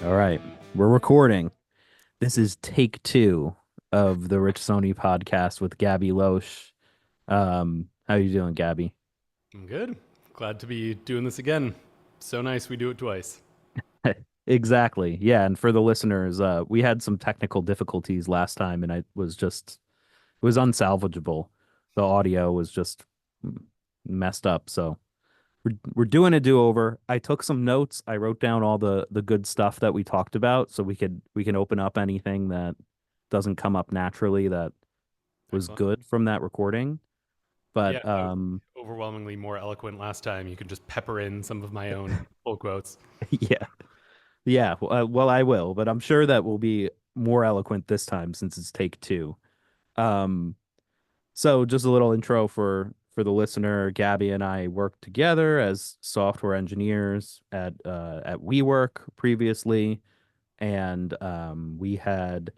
All right, we're recording. This is take two of the Rich Soni podcast with Gabby Losch. How you doing, Gabby? I'm good. Glad to be doing this again. So nice we do it twice. Exactly. Yeah, and for the listeners, we had some technical difficulties last time, and it was unsalvageable. The audio was just messed up, so we're doing a do-over. I took some notes. I wrote down all the good stuff that we talked about, so we can open up anything that doesn't come up naturally that was Excellent. good from that recording. Yeah, But overwhelmingly more eloquent last time. You can just pepper in some of my own full quotes. yeah, yeah. Well, I will, but I'm sure that will be more eloquent this time since it's take two. Um, so just a little intro for the listener. Gabby and I worked together as software engineers at WeWork previously, and we had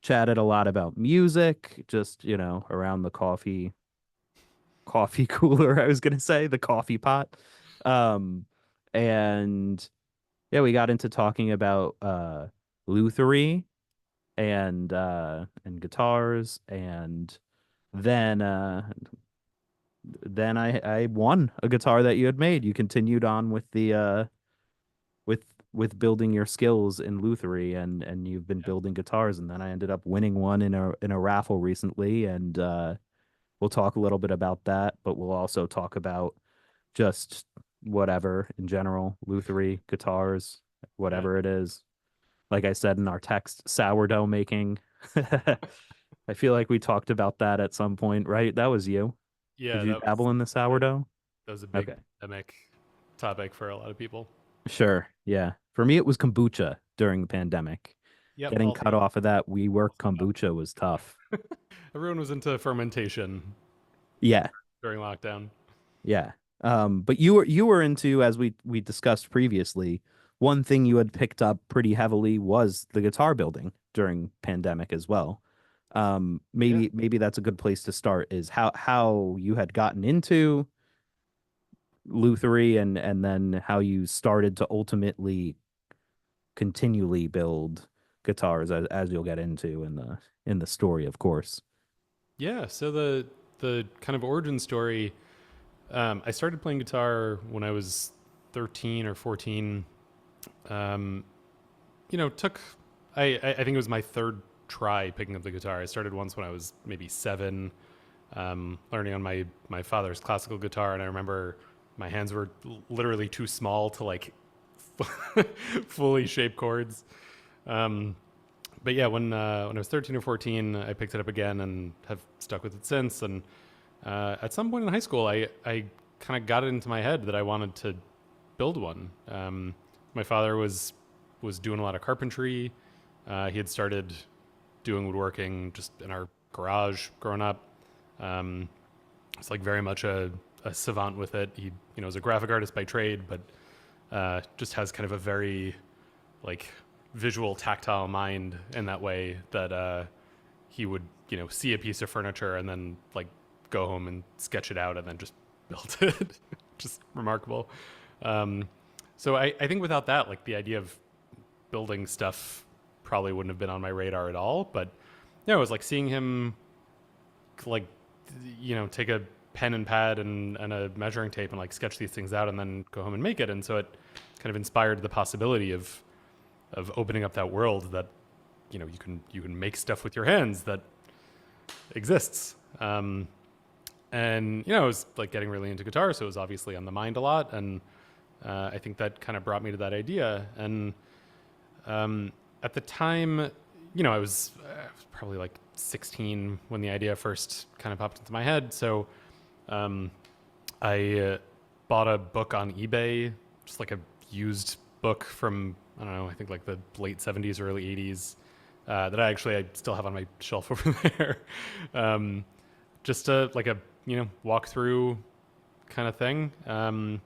chatted a lot about music, just around the coffee cooler. I was gonna say the coffee pot. Um, and yeah, we got into talking about Lutherie and guitars, and then then I won a guitar that you had made. You continued on with the with building your skills in Lutherie, and you've been Yeah. building guitars, and then I ended up winning one in a raffle recently, and we'll talk a little bit about that, but we'll also talk about just whatever in general, Lutherie, guitars, Yeah. whatever it is. Like I said in our text, sourdough making. I feel like we talked about that at some point, right? That was you. Did Yeah, you dabble in the that, sourdough? that was a big Okay. pandemic topic for a lot of people. Sure. Yeah. For me, it was kombucha during the pandemic. Yep, Getting cut off of that WeWork also kombucha was tough. everyone was into fermentation Yeah. during lockdown. Yeah. But you were into, as we discussed previously, one thing you had picked up pretty heavily was the guitar building during pandemic as well. Yeah. Maybe that's a good place to start is how you had gotten into Lutherie and then how you started to ultimately continually build guitars as you'll get into in the story, of course. Yeah, so the kind of origin story, I started playing guitar when I was 13 or 14. Um, took I think it was my third try picking up the guitar. I started once when I was maybe 7, learning on my father's classical guitar, and I remember my hands were literally too small to like fully shape chords. Um, but yeah, when I was 13 or 14, I picked it up again and have stuck with it since. And at some point in high school, I kind of got it into my head that I wanted to build one. My father was doing a lot of carpentry. He had started doing woodworking just in our garage growing up. Um, it's like very much a savant with it. He is a graphic artist by trade, but just has kind of a very like visual, tactile mind in that way that he would see a piece of furniture and then like go home and sketch it out and then just build it. Just remarkable. Um, so I think without that, like the idea of building stuff probably wouldn't have been on my radar at all. But yeah, it was like seeing him like take a pen and pad and a measuring tape and like sketch these things out and then go home and make it. And so it kind of inspired the possibility of opening up that world that you can make stuff with your hands that exists. And it was like getting really into guitar, so it was obviously on the mind a lot. And I think that kind of brought me to that idea. And at the time, I was probably like 16 when the idea first kind of popped into my head. So um, I bought a book on eBay, just like a used book from, I don't know, I think like the late 70s, early 80s, that I still have on my shelf over there. um, just like a, walk through kind of thing. I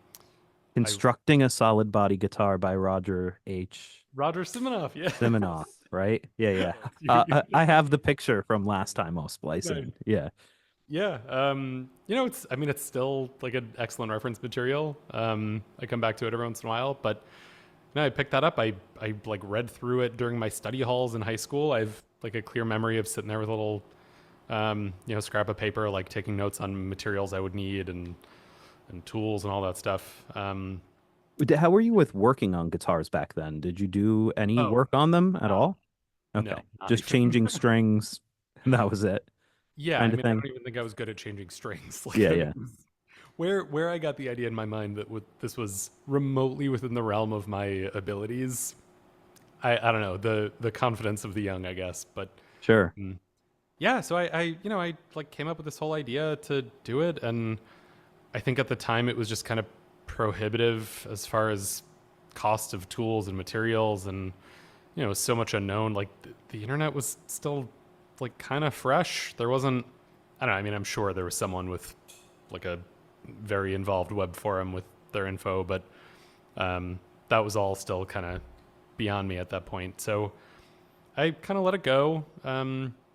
Constructing a Solid Body Guitar by Roger H. Roger Siminoff, yeah. Siminoff, right? Yeah, yeah. You I just have the picture from last time I was nice. splicing. Yeah. Yeah, it's still like an excellent reference material. I come back to it every once in a while, but no, I picked that up. I like read through it during my study halls in high school. I've like a clear memory of sitting there with a little scrap of paper, like taking notes on materials I would need and tools and all that stuff. How were you with working on guitars back then? Did you do any Oh work on them at no, all? Okay. no, not Just even. changing strings, and that was it, Yeah, I kind of mean, I thing. don't even think I was good at changing strings. Like, Yeah, yeah. where I got the idea in my mind that this was remotely within the realm of my abilities. I don't know, the confidence of the young, I guess. But Sure. yeah, so I like came up with this whole idea to do it, and I think at the time it was just kind of prohibitive as far as cost of tools and materials, and so much unknown. Like the internet was still like kind of fresh. There wasn't, I don't know, I mean, I'm sure there was someone with like a very involved web forum with their info, but that was all still kind of beyond me at that point. So I kind of let it go.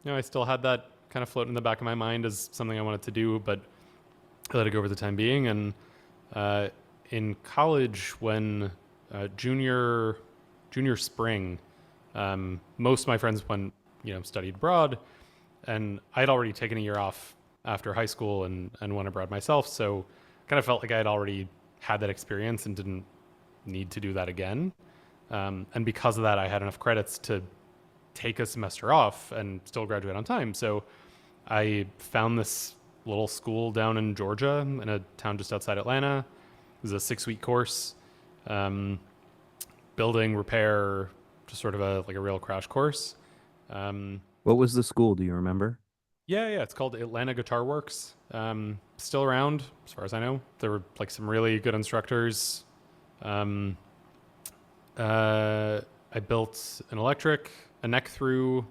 I still had that kind of floating in the back of my mind as something I wanted to do, but I let it go for the time being. And uh, in college, when junior spring, most of my friends went, studied abroad, and I'd already taken a year off after high school and went abroad myself. So kind of felt like I had already had that experience and didn't need to do that again. And because of that, I had enough credits to take a semester off and still graduate on time. So I found this little school down in Georgia in a town just outside Atlanta. It was a 6-week course, um, building, repair, just sort of a real crash course. Um, What was the school? Do you remember? yeah, it's called Atlanta Guitar Works. Still around, as far as I know. There were like some really good instructors. Um, I built an electric, a neck through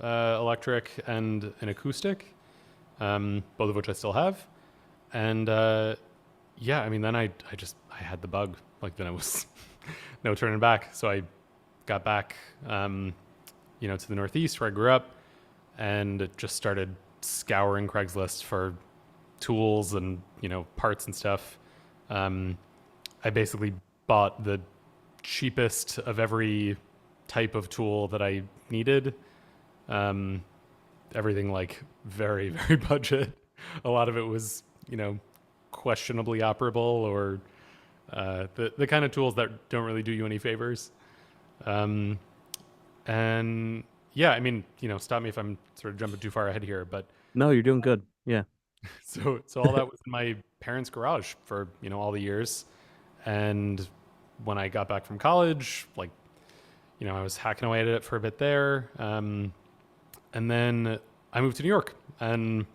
electric, and an acoustic, both of which I still have. And yeah, I mean, then I had the bug. Like then it was no turning back. So I got back, to the Northeast where I grew up, and just started scouring Craigslist for tools and parts and stuff. Um, I basically bought the cheapest of every type of tool that I needed. Um, Everything like very very budget. A lot of it was questionably operable, or the kind of tools that don't really do you any favors. Um, and yeah, I mean, stop me if I'm sort of jumping too far ahead here, but No, you're doing good. Yeah. so all that was in my parents' garage for all the years. And when I got back from college, like I was hacking away at it for a bit there, and then I moved to New York, and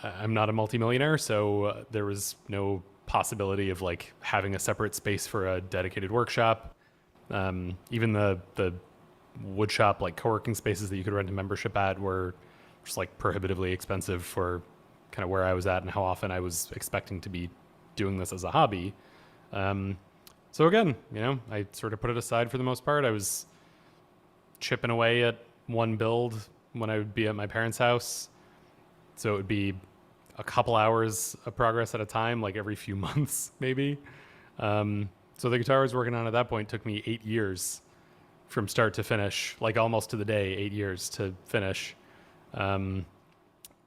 I'm not a multimillionaire, so there was no possibility of like having a separate space for a dedicated workshop. Even the wood shop like co-working spaces that you could rent a membership at were just like prohibitively expensive for kind of where I was at and how often I was expecting to be doing this as a hobby. Um, so again, I sort of put it aside for the most part. I was chipping away at one build when I would be at my parents' house. So it would be a couple hours of progress at a time, like every few months, maybe. So the guitar I was working on at that point took me 8 years from start to finish, like almost to the day, 8 years to finish. Um,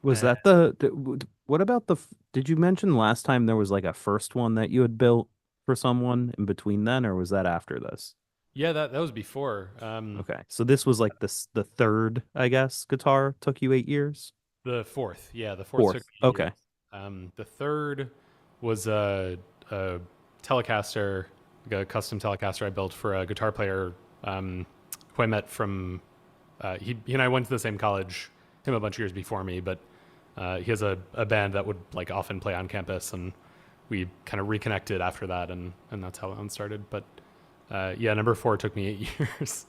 Was and that what about did you mention last time there was like a first one that you had built for someone in between then, or was that after this? yeah, that was before. Okay. So this was like the third, I guess, guitar took you 8 years? The fourth, yeah, the fourth took Fourth. me 8 years. Okay. The third was a Telecaster, like a custom Telecaster I built for a guitar player who I met from. He and I went to the same college. Him a bunch of years before me, but he has a band that would like often play on campus, and we kind of reconnected after that, and that's how that one started. But yeah, number four took me 8 years.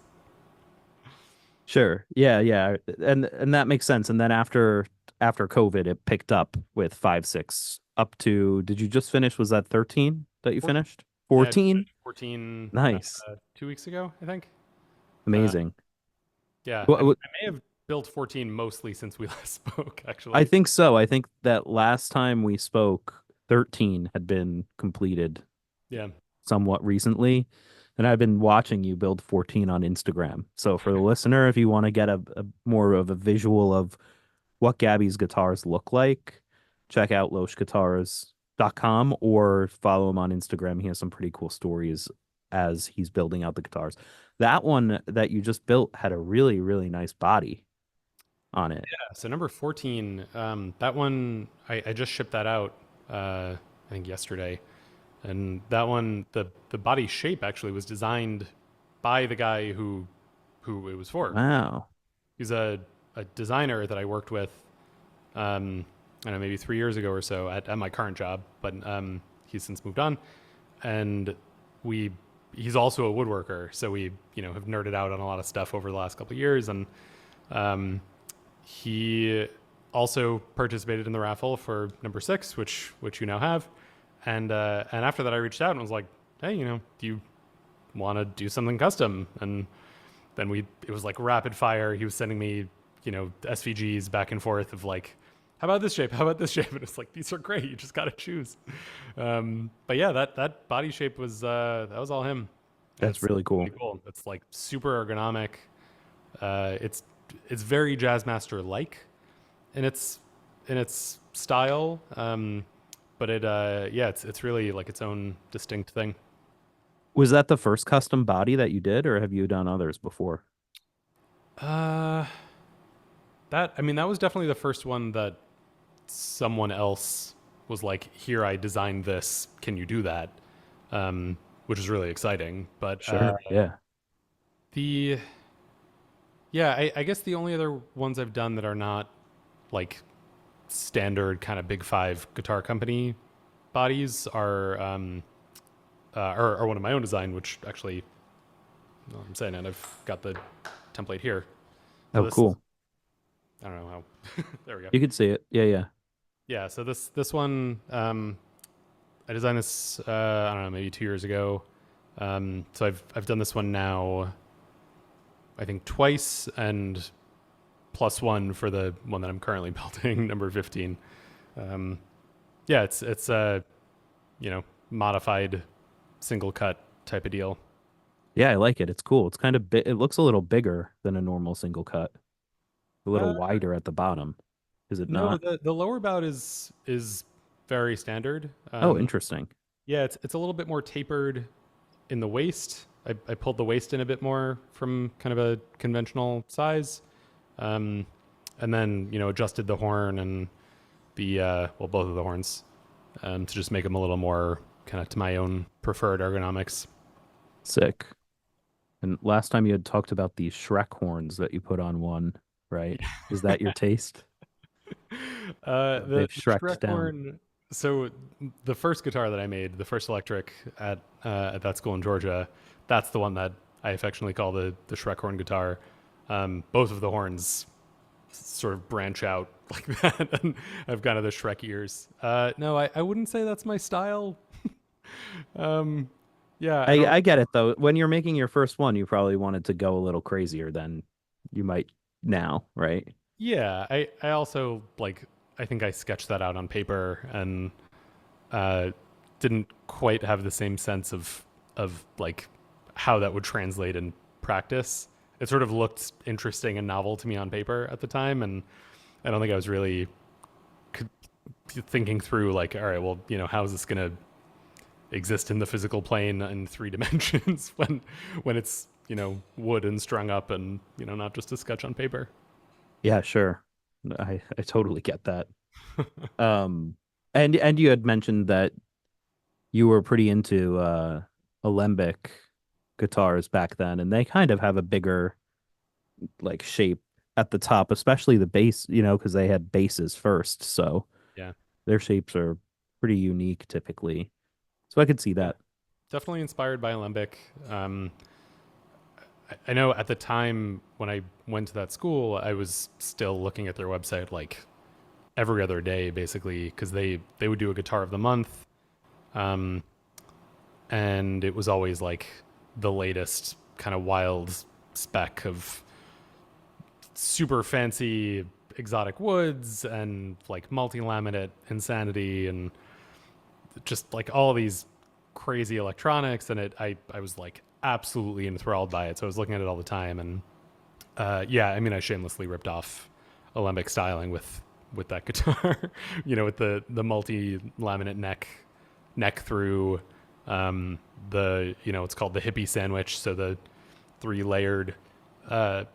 Sure. Yeah, yeah. And that makes sense. And then after COVID, it picked up with 5, 6 up to, did you just finish? Was that 13 that you 14. finished? Yeah, I just 14? finished 14 Nice. 2 weeks ago, I think. Uh, Amazing. yeah, Well, I may have built 14 mostly since we last spoke, I actually. think so. I think that last time we spoke, 13 had been completed. Yeah. somewhat recently, and I've been watching you build 14 on Instagram. So for the listener, if you want to get a more of a visual of what Gabby's guitars look like, check out loschguitars.com or follow him on Instagram. He has some pretty cool stories as he's building out the guitars. That one that you just built had a really, really nice body on it. Yeah, so number 14, that one, I just shipped that out, I think yesterday. And that one, the body shape actually was designed by the guy who it was for. Wow. He's a designer that I worked with, I don't know, maybe 3 years ago or so at my current job, but he's since moved on. And we, he's also a woodworker. So we, have nerded out on a lot of stuff over the last couple of years. And um, he also participated in the raffle for number 6, which you now have. And after that, I reached out and was like, hey, do you want to do something custom? And then it was like rapid fire. He was sending me, SVGs back and forth of like, how about this shape? How about this shape? And it's like, these are great. You just got to choose. But yeah, that body shape was, that was all him. That's really cool. Really cool. It's like super ergonomic. It's very Jazzmaster like in its style. But it's really like its own distinct thing. Was that the first custom body that you did, or have you done others before? Uh, that was definitely the first one that someone else was like, "Here, I designed this. Can you do that?" Which is really exciting. But Sure. Yeah. the yeah, I guess the only other ones I've done that are not like standard kind of big five guitar company bodies are one of my own design, which actually, well, I'm saying it, I've got the template here. So Oh, cool. I don't know how. There we go. You could see it. Yeah, yeah. Yeah. So this one, I designed this. I don't know, maybe 2 years ago. So I've done this one now, I think twice, and plus one for the one that I'm currently building, number 15. Yeah, it's modified single cut type of deal. Yeah, I like it. It's cool. It's kind of it looks a little bigger than a normal single cut. A little Uh, wider at the bottom. Is it no, not? the lower bout is very standard. Oh, interesting. Yeah, it's a little bit more tapered in the waist. I pulled the waist in a bit more from kind of a conventional size, um, and then adjusted the horn and both of the horns, to just make them a little more kind of to my own preferred ergonomics. Sick. And last time you had talked about these Shrek horns that you put on one, right? Is that your taste? The They've Shrek Shreked down. horn. So the first guitar that I made, the first electric at that school in Georgia, that's the one that I affectionately call the Shrek horn guitar. Both of the horns sort of branch out like that, and I've kind of the Shrek ears. No, I wouldn't say that's my style. Um, yeah, I don't. I get it though. When you're making your first one, you probably wanted to go a little crazier than you might now, right? Yeah, I also like. I think I sketched that out on paper and uh, didn't quite have the same sense of like how that would translate in practice. It sort of looked interesting and novel to me on paper at the time, and I don't think I was really thinking through like, all right, well, how is this going to exist in the physical plane in 3 dimensions when it's wood and strung up and not just a sketch on paper. Yeah, sure. I totally get that. Um, and you had mentioned that you were pretty into alembic guitars back then, and they kind of have a bigger like shape at the top, especially the bass, because they had basses first, so Yeah, their shapes are pretty unique typically. So I could see yeah, that. definitely inspired by alembic. I know at the time when I went to that school, I was still looking at their website like every other day, basically, because they would do a guitar of the month, um, and it was always like the latest kind of wild spec of super fancy exotic woods and like multi-laminate insanity and just like all these crazy electronics, and I was like absolutely enthralled by it. So I was looking at it all the time, and yeah, I mean, I shamelessly ripped off alembic styling with that guitar, with the multi laminate neck through, the it's called the hippie sandwich. So the three layered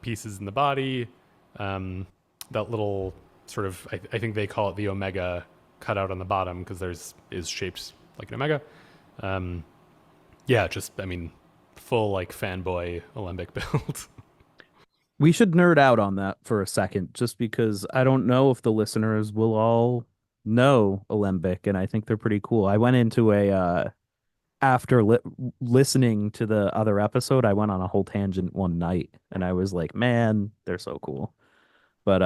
pieces in the body, that little sort of I think they call it the omega cutout on the bottom because there's is shaped like an omega. Um, yeah, just I mean, full like fanboy alembic build. We should nerd out on that for a second, just because I don't know if the listeners will all know Alembic, and I think they're pretty cool. I went into a after listening to the other episode, I went on a whole tangent one night, and I was like, man, they're so cool. But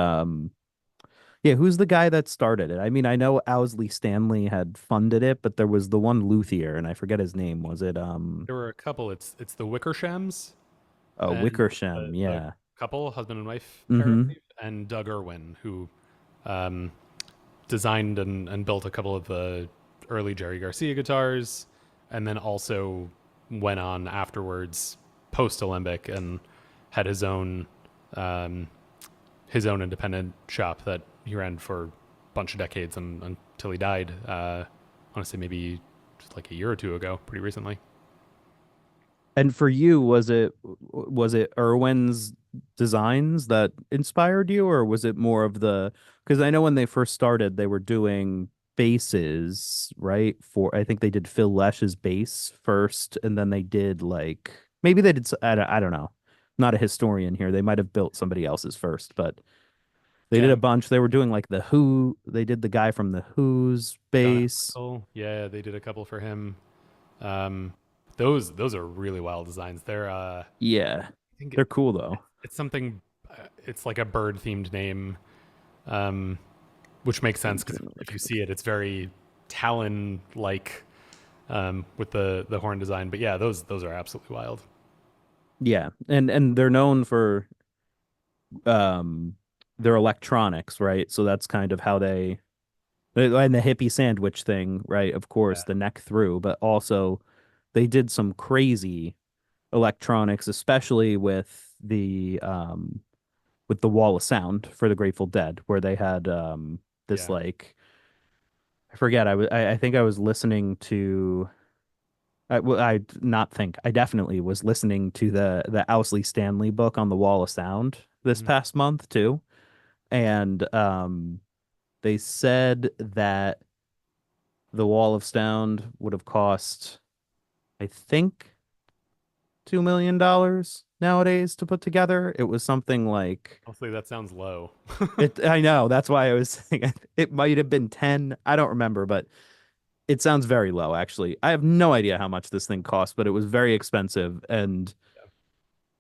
yeah, who's the guy that started it? I mean, I know Owsley Stanley had funded it, but there was the one luthier, and I forget his name. Was it There were a couple. It's the Wickershams oh, and Wickersham? the Yeah. couple, husband and wife pair, I Mm-hmm. believe, and Doug Irwin, who um, designed and built a couple of the early Jerry Garcia guitars, and then also went on afterwards post Alembic and had um, his own independent shop that he ran for a bunch of decades until he died. I want to say maybe just like a year or two ago, pretty recently. And for you, was it Irwin's designs that inspired you, or was it more of the? Because I know when they first started, they were doing bases, right? For I think they did Phil Lesh's bass first, and then they did like maybe they did. I don't know. I'm not a historian here. They might have built somebody else's first, but they did Yeah, a bunch. They were doing like the Who. They did the guy from the Who's John bass. Entwistle. Yeah, they did a couple for him. Um, those are really wild designs. Yeah, I think they're cool though. it's something. It's like a bird themed name, um, which makes sense I'm because gonna if look. you see it, it's very talon like, with the horn design. But yeah, those are absolutely wild. Yeah, and they're known for um their electronics, right? So that's kind of how they and the hippie sandwich thing, right? Of course, Yeah, the neck through, but also they did some crazy electronics, especially with the Wall of Sound for the Grateful Dead, where they had this yeah. like I forget I think I was listening to I not think I definitely was listening to the Owsley Stanley book on the Wall of Sound this Mhm. past month too, and they said that the Wall of Sound would have cost, I think, $2 million nowadays to put together. It was something like Hopefully that sounds low. it. I know that's why I was saying it might have been 10. I don't remember, but it sounds very low actually. I have no idea how much this thing cost, but it was very expensive. And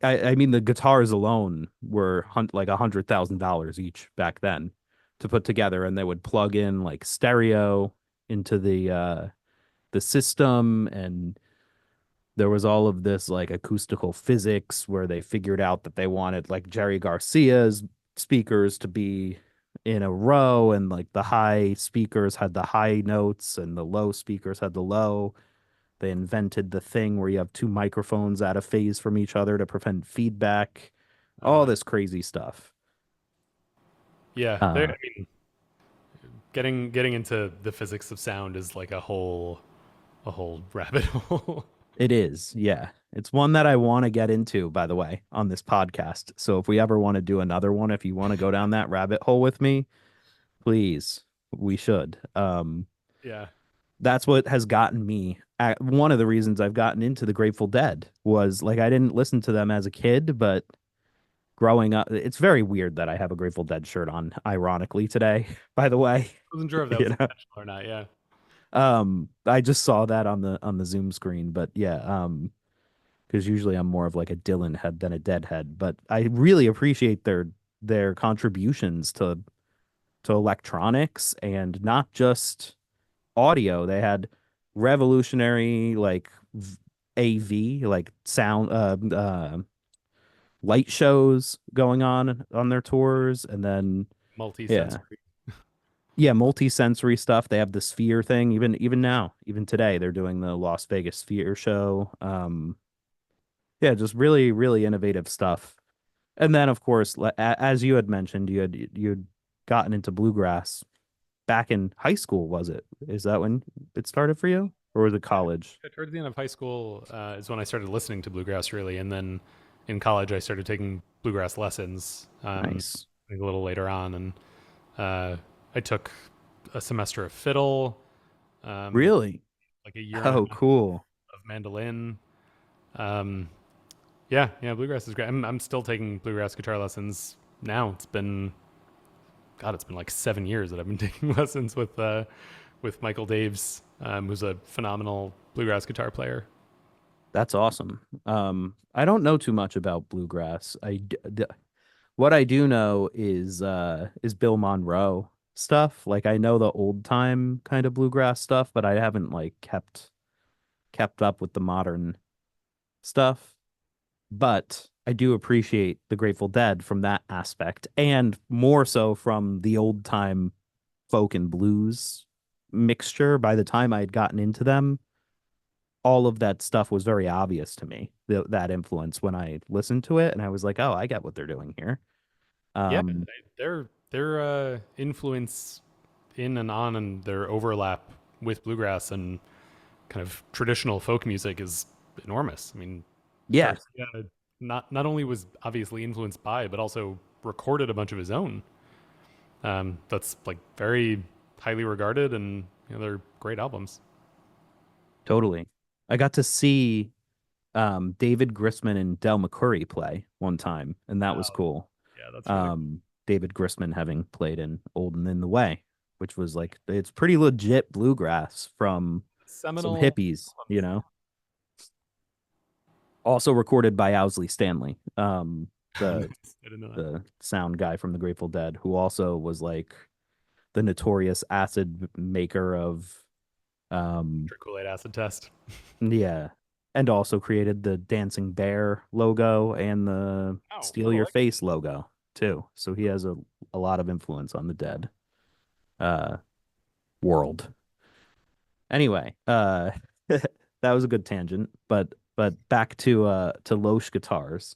I mean the guitars alone were like $100,000 each back then to put together, and they would plug in like stereo into the system, and there was all of this like acoustical physics where they figured out that they wanted like Jerry Garcia's speakers to be in a row, and like the high speakers had the high notes and the low speakers had the low. They invented the thing where you have two microphones out of phase from each other to prevent feedback. All Uh, this crazy stuff. yeah, I Uh, mean, getting into the physics of sound is like a whole rabbit hole. it is, yeah. It's one that I want to get into, by the way, on this podcast. So if we ever want to do another one, if you want to go down that rabbit hole with me, please, we should. Yeah. That's what has gotten me. One of the reasons I've gotten into the Grateful Dead was like I didn't listen to them as a kid, but growing up, it's very weird that I have a Grateful Dead shirt on, ironically, today, by the way. Wasn't sure if that was You know, intentional or not. Yeah. I just saw that on the Zoom screen, but yeah, because usually I'm more of like a Dylan head than a Dead head, but I really appreciate their contributions to electronics and not just audio. They had revolutionary like AV, like sound, light shows going on their tours, and then yeah, Multi-sensory. Yeah, multi-sensory stuff. They have the Sphere thing. Even now, even today, they're doing the Las Vegas Sphere show. Yeah, just really, really innovative stuff. And then, of course, as you had mentioned, you'd gotten into bluegrass back in high school, was it? Is that when it started for you, or was it college? Towards the end of high school is when I started listening to bluegrass really, and then in college I started taking bluegrass lessons. Nice. I think a little later on, and uh, I took a semester of fiddle, um, Really? like a year and a Oh, half cool. of mandolin. Um, yeah, yeah, bluegrass is great. I'm still taking bluegrass guitar lessons now. It's been God, it's been like 7 years that I've been taking lessons with Michael Daves, who's a phenomenal bluegrass guitar player. That's awesome. I don't know too much about bluegrass. What I do know is Bill Monroe stuff. Like I know the old time kind of bluegrass stuff, but I haven't like kept up with the modern stuff. But I do appreciate the Grateful Dead from that aspect, and more so from the old time folk and blues mixture. By the time I had gotten into them, all of that stuff was very obvious to me, that influence when I listened to it, and I was like, oh, I get what they're doing here. Yeah, Um, their influence in and on and their overlap with bluegrass and kind of traditional folk music is enormous. I mean, yeah, Garcia not only was obviously influenced by, but also recorded a bunch of his own. That's like very highly regarded, and they're great albums. totally. I got to see David Grisman and Del McCoury play one time, and that was Wow, cool. yeah, that's really cool. David Grisman having played in Old and in the Way, which was like it's pretty legit bluegrass from some Seminal hippies, albums. Also recorded by Owsley Stanley, the Nice. I didn't know that. the sound guy from the Grateful Dead, who also was like the notorious acid maker of um Kool-Aid acid test. yeah, and also created the Dancing Bear logo and the Oh, Steal little Your like it. Face logo too. So he has a lot of influence on the Dead uh world. Anyway, that was a good tangent, but back to Losch guitars.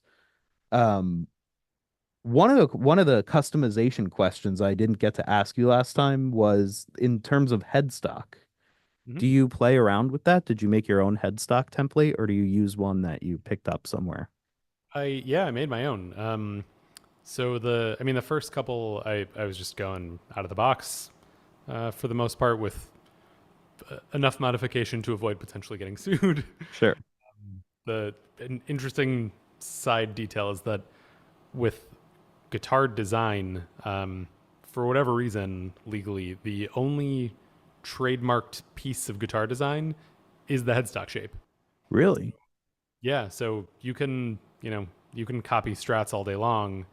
Um one of the customization questions I didn't get to ask you last time was in terms of headstock. Hmm. Do you play around with that? Did you make your own headstock template or do you use one that you picked up somewhere? I made my own. So the first couple I was just going out of the box for the most part with enough modification to avoid potentially getting sued. Sure. The an interesting side detail is that with guitar design, for whatever reason, legally, the only trademarked piece of guitar design is the headstock shape. Really? Yeah, so you can copy strats all day long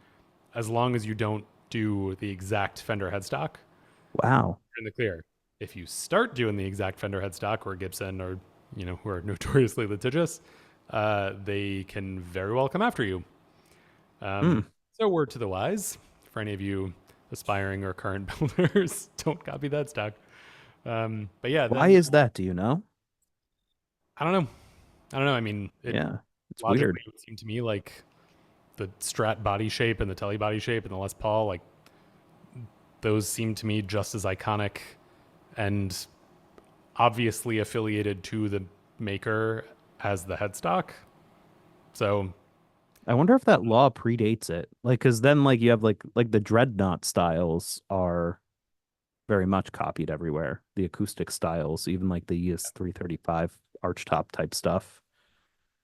as you don't do the exact Fender headstock, Wow. you're in the clear. If you start doing the exact Fender headstock or Gibson or who are notoriously litigious, they can very well come after you. Hmm. So word to the wise, for any of you aspiring or current builders, don't copy that stock. But yeah, Why then is that? Do you know? I don't know. I don't know. I mean, it Yeah. It's logically weird. it would seem to me like the Strat body shape and the Telly body shape and the Les Paul, like those seem to me just as iconic and obviously affiliated to the maker as the headstock. So I wonder if that law predates it. Like, cause then like you have like the dreadnought styles are very much copied everywhere. The acoustic styles, even like the ES335 archtop type stuff.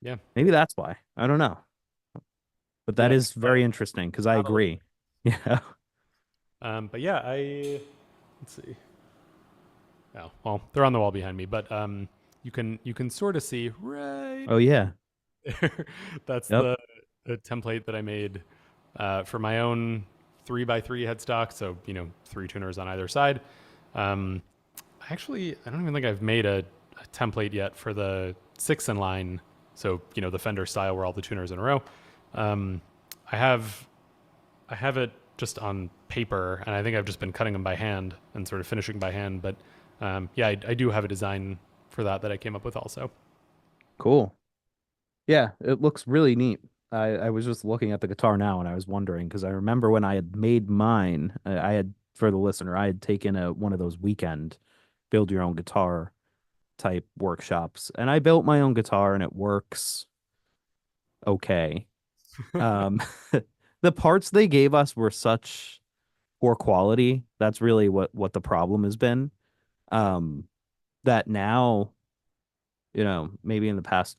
yeah, Maybe that's why. I don't know. But that yeah, is very interesting because I not a little agree. Yeah. bit. But yeah, let's see. Oh, well, they're on the wall behind me, but you can sort of see right Oh yeah. there. That's Yep. the template that I made for my own 3x3 headstock. So three tuners on either side. Um, I don't even think I've made a template yet for the 6 in line. So the Fender style where all the tuners in a row. Um, I have I have it just on paper, and I think I've just been cutting them by hand and sort of finishing by hand. But yeah, I do have a design for that I came up with also. Cool. Yeah, it looks really neat. I was just looking at the guitar now and I was wondering because I remember when I had made mine, I had for the listener, I had taken a one of those weekend build your own guitar type workshops and I built my own guitar and it works okay. Um the parts they gave us were such poor quality. That's really what the problem has been. Um that now, maybe in the past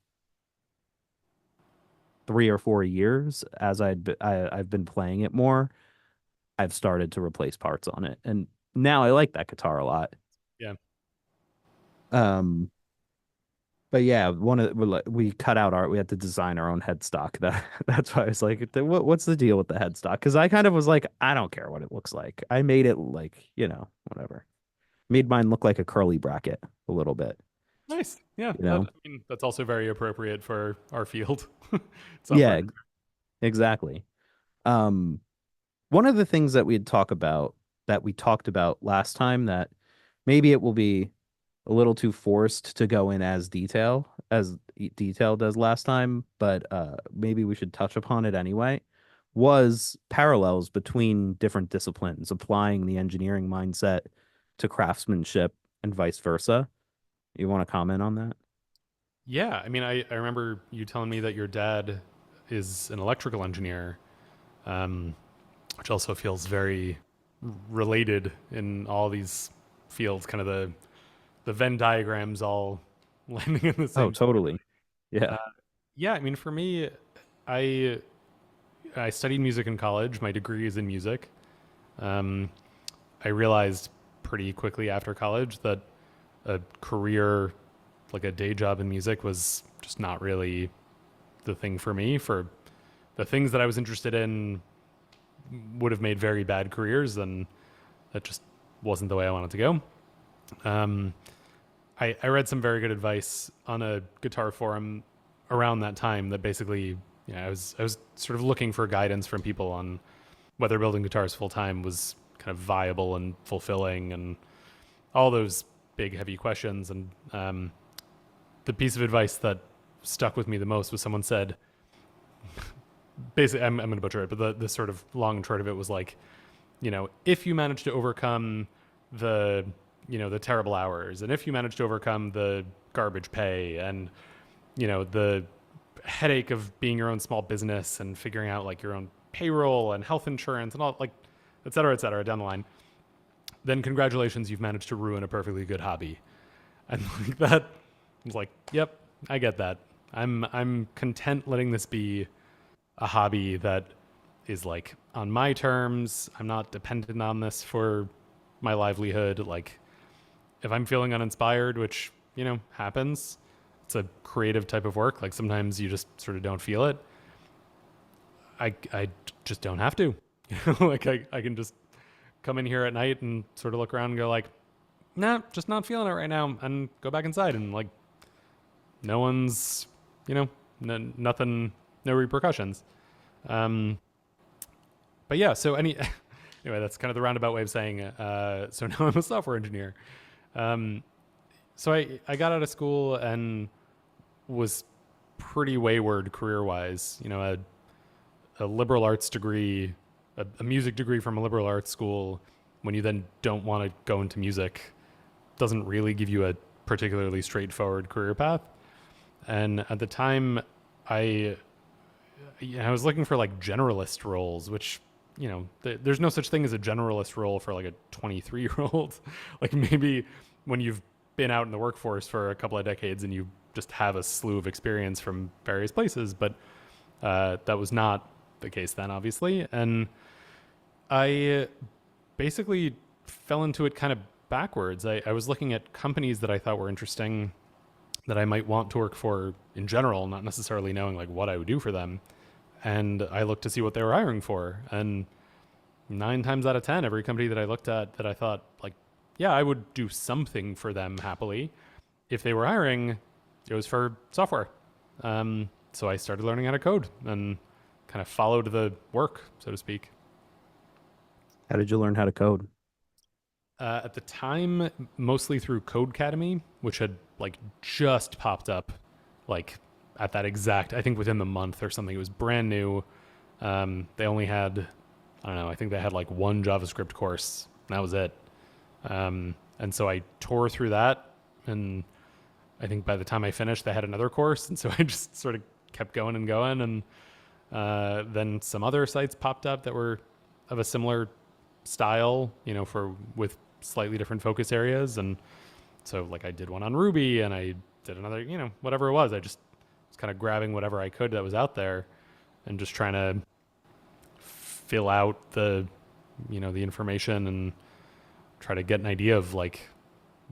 3 or 4 years as I've been playing it more, I've started to replace parts on it, and now I like that guitar a lot. Yeah, Um, but yeah, we cut out art. We had to design our own headstock. That's why I was like, what's the deal with the headstock? Because I kind of was like, I don't care what it looks like. I made it like whatever. Made mine look like a curly bracket a little bit. nice. Yeah, You that, know? I mean, that's also very appropriate for our field, software. Yeah, exactly. Um, One of the things that we talked about last time that maybe it will be a little too forced to go in as detailed as last time, but maybe we should touch upon it anyway, was parallels between different disciplines, applying the engineering mindset to craftsmanship and vice versa. You want to comment on that? Yeah, I mean, I remember you telling me that your dad is an electrical engineer, um, which also feels very related in all these fields, kind of the Venn diagrams all landing in the Oh, same spot. totally. Yeah. Uh, yeah, I mean, for me, I I studied music in college. My degree is in music. Um, I realized pretty quickly after college that a career, like a day job in music, was just not really the thing for me. For the things that I was interested in, would have made very bad careers, and that just wasn't the way I wanted to go. Um, I read some very good advice on a guitar forum around that time that basically, I was sort of looking for guidance from people on whether building guitars full time was kind of viable and fulfilling and all those big heavy questions. And the piece of advice that stuck with me the most was someone said, basically, I'm going to butcher it, but the sort of long and short of it was like, if you manage to overcome the the terrible hours, and if you manage to overcome the garbage pay, and the headache of being your own small business and figuring out like your own payroll and health insurance and all, like, et cetera down the line, then congratulations, you've managed to ruin a perfectly good hobby. And like that, I was like, yep, I get that. I'm content letting this be a hobby that is like on my terms. I'm not dependent on this for my livelihood. Like, if I'm feeling uninspired, which, happens, it's a creative type of work. Like, sometimes you just sort of don't feel it. I just don't have to. Like, I can just come in here at night and sort of look around and go like, nah, just not feeling it right now, and go back inside, and like, no one's, nothing, no repercussions. Um, but yeah, so anyway, that's kind of the roundabout way of saying, so now I'm a software engineer. Um, so I got out of school and was pretty wayward career wise. A liberal arts degree, a music degree from a liberal arts school, when you then don't want to go into music, doesn't really give you a particularly straightforward career path. And at the time, I I was looking for like generalist roles, which there's no such thing as a generalist role for like a 23-year-old. Like, maybe when you've been out in the workforce for a couple of decades and you just have a slew of experience from various places, but that was not the case then, obviously. And I basically fell into it kind of backwards. I was looking at companies that I thought were interesting, that I might want to work for in general, not necessarily knowing like what I would do for them. And I looked to see what they were hiring for. And 9 times out of 10, every company that I looked at that I thought like, yeah, I would do something for them happily, if they were hiring, it was for software. So I started learning how to code and kind of followed the work, so to speak. How did you learn how to code? At the time, mostly through Codecademy, which had like just popped up, like at that exact, I think within the month or something. It was brand new. They only had, I don't know, I think they had like one JavaScript course, and that was it. And so I tore through that, and I think by the time I finished, they had another course, and so I just sort of kept going and going, and then some other sites popped up that were of a similar style, for with slightly different focus areas, and so like I did one on Ruby, and I did another, whatever it was. I just was kind of grabbing whatever I could that was out there, and just trying to fill out the information and try to get an idea of like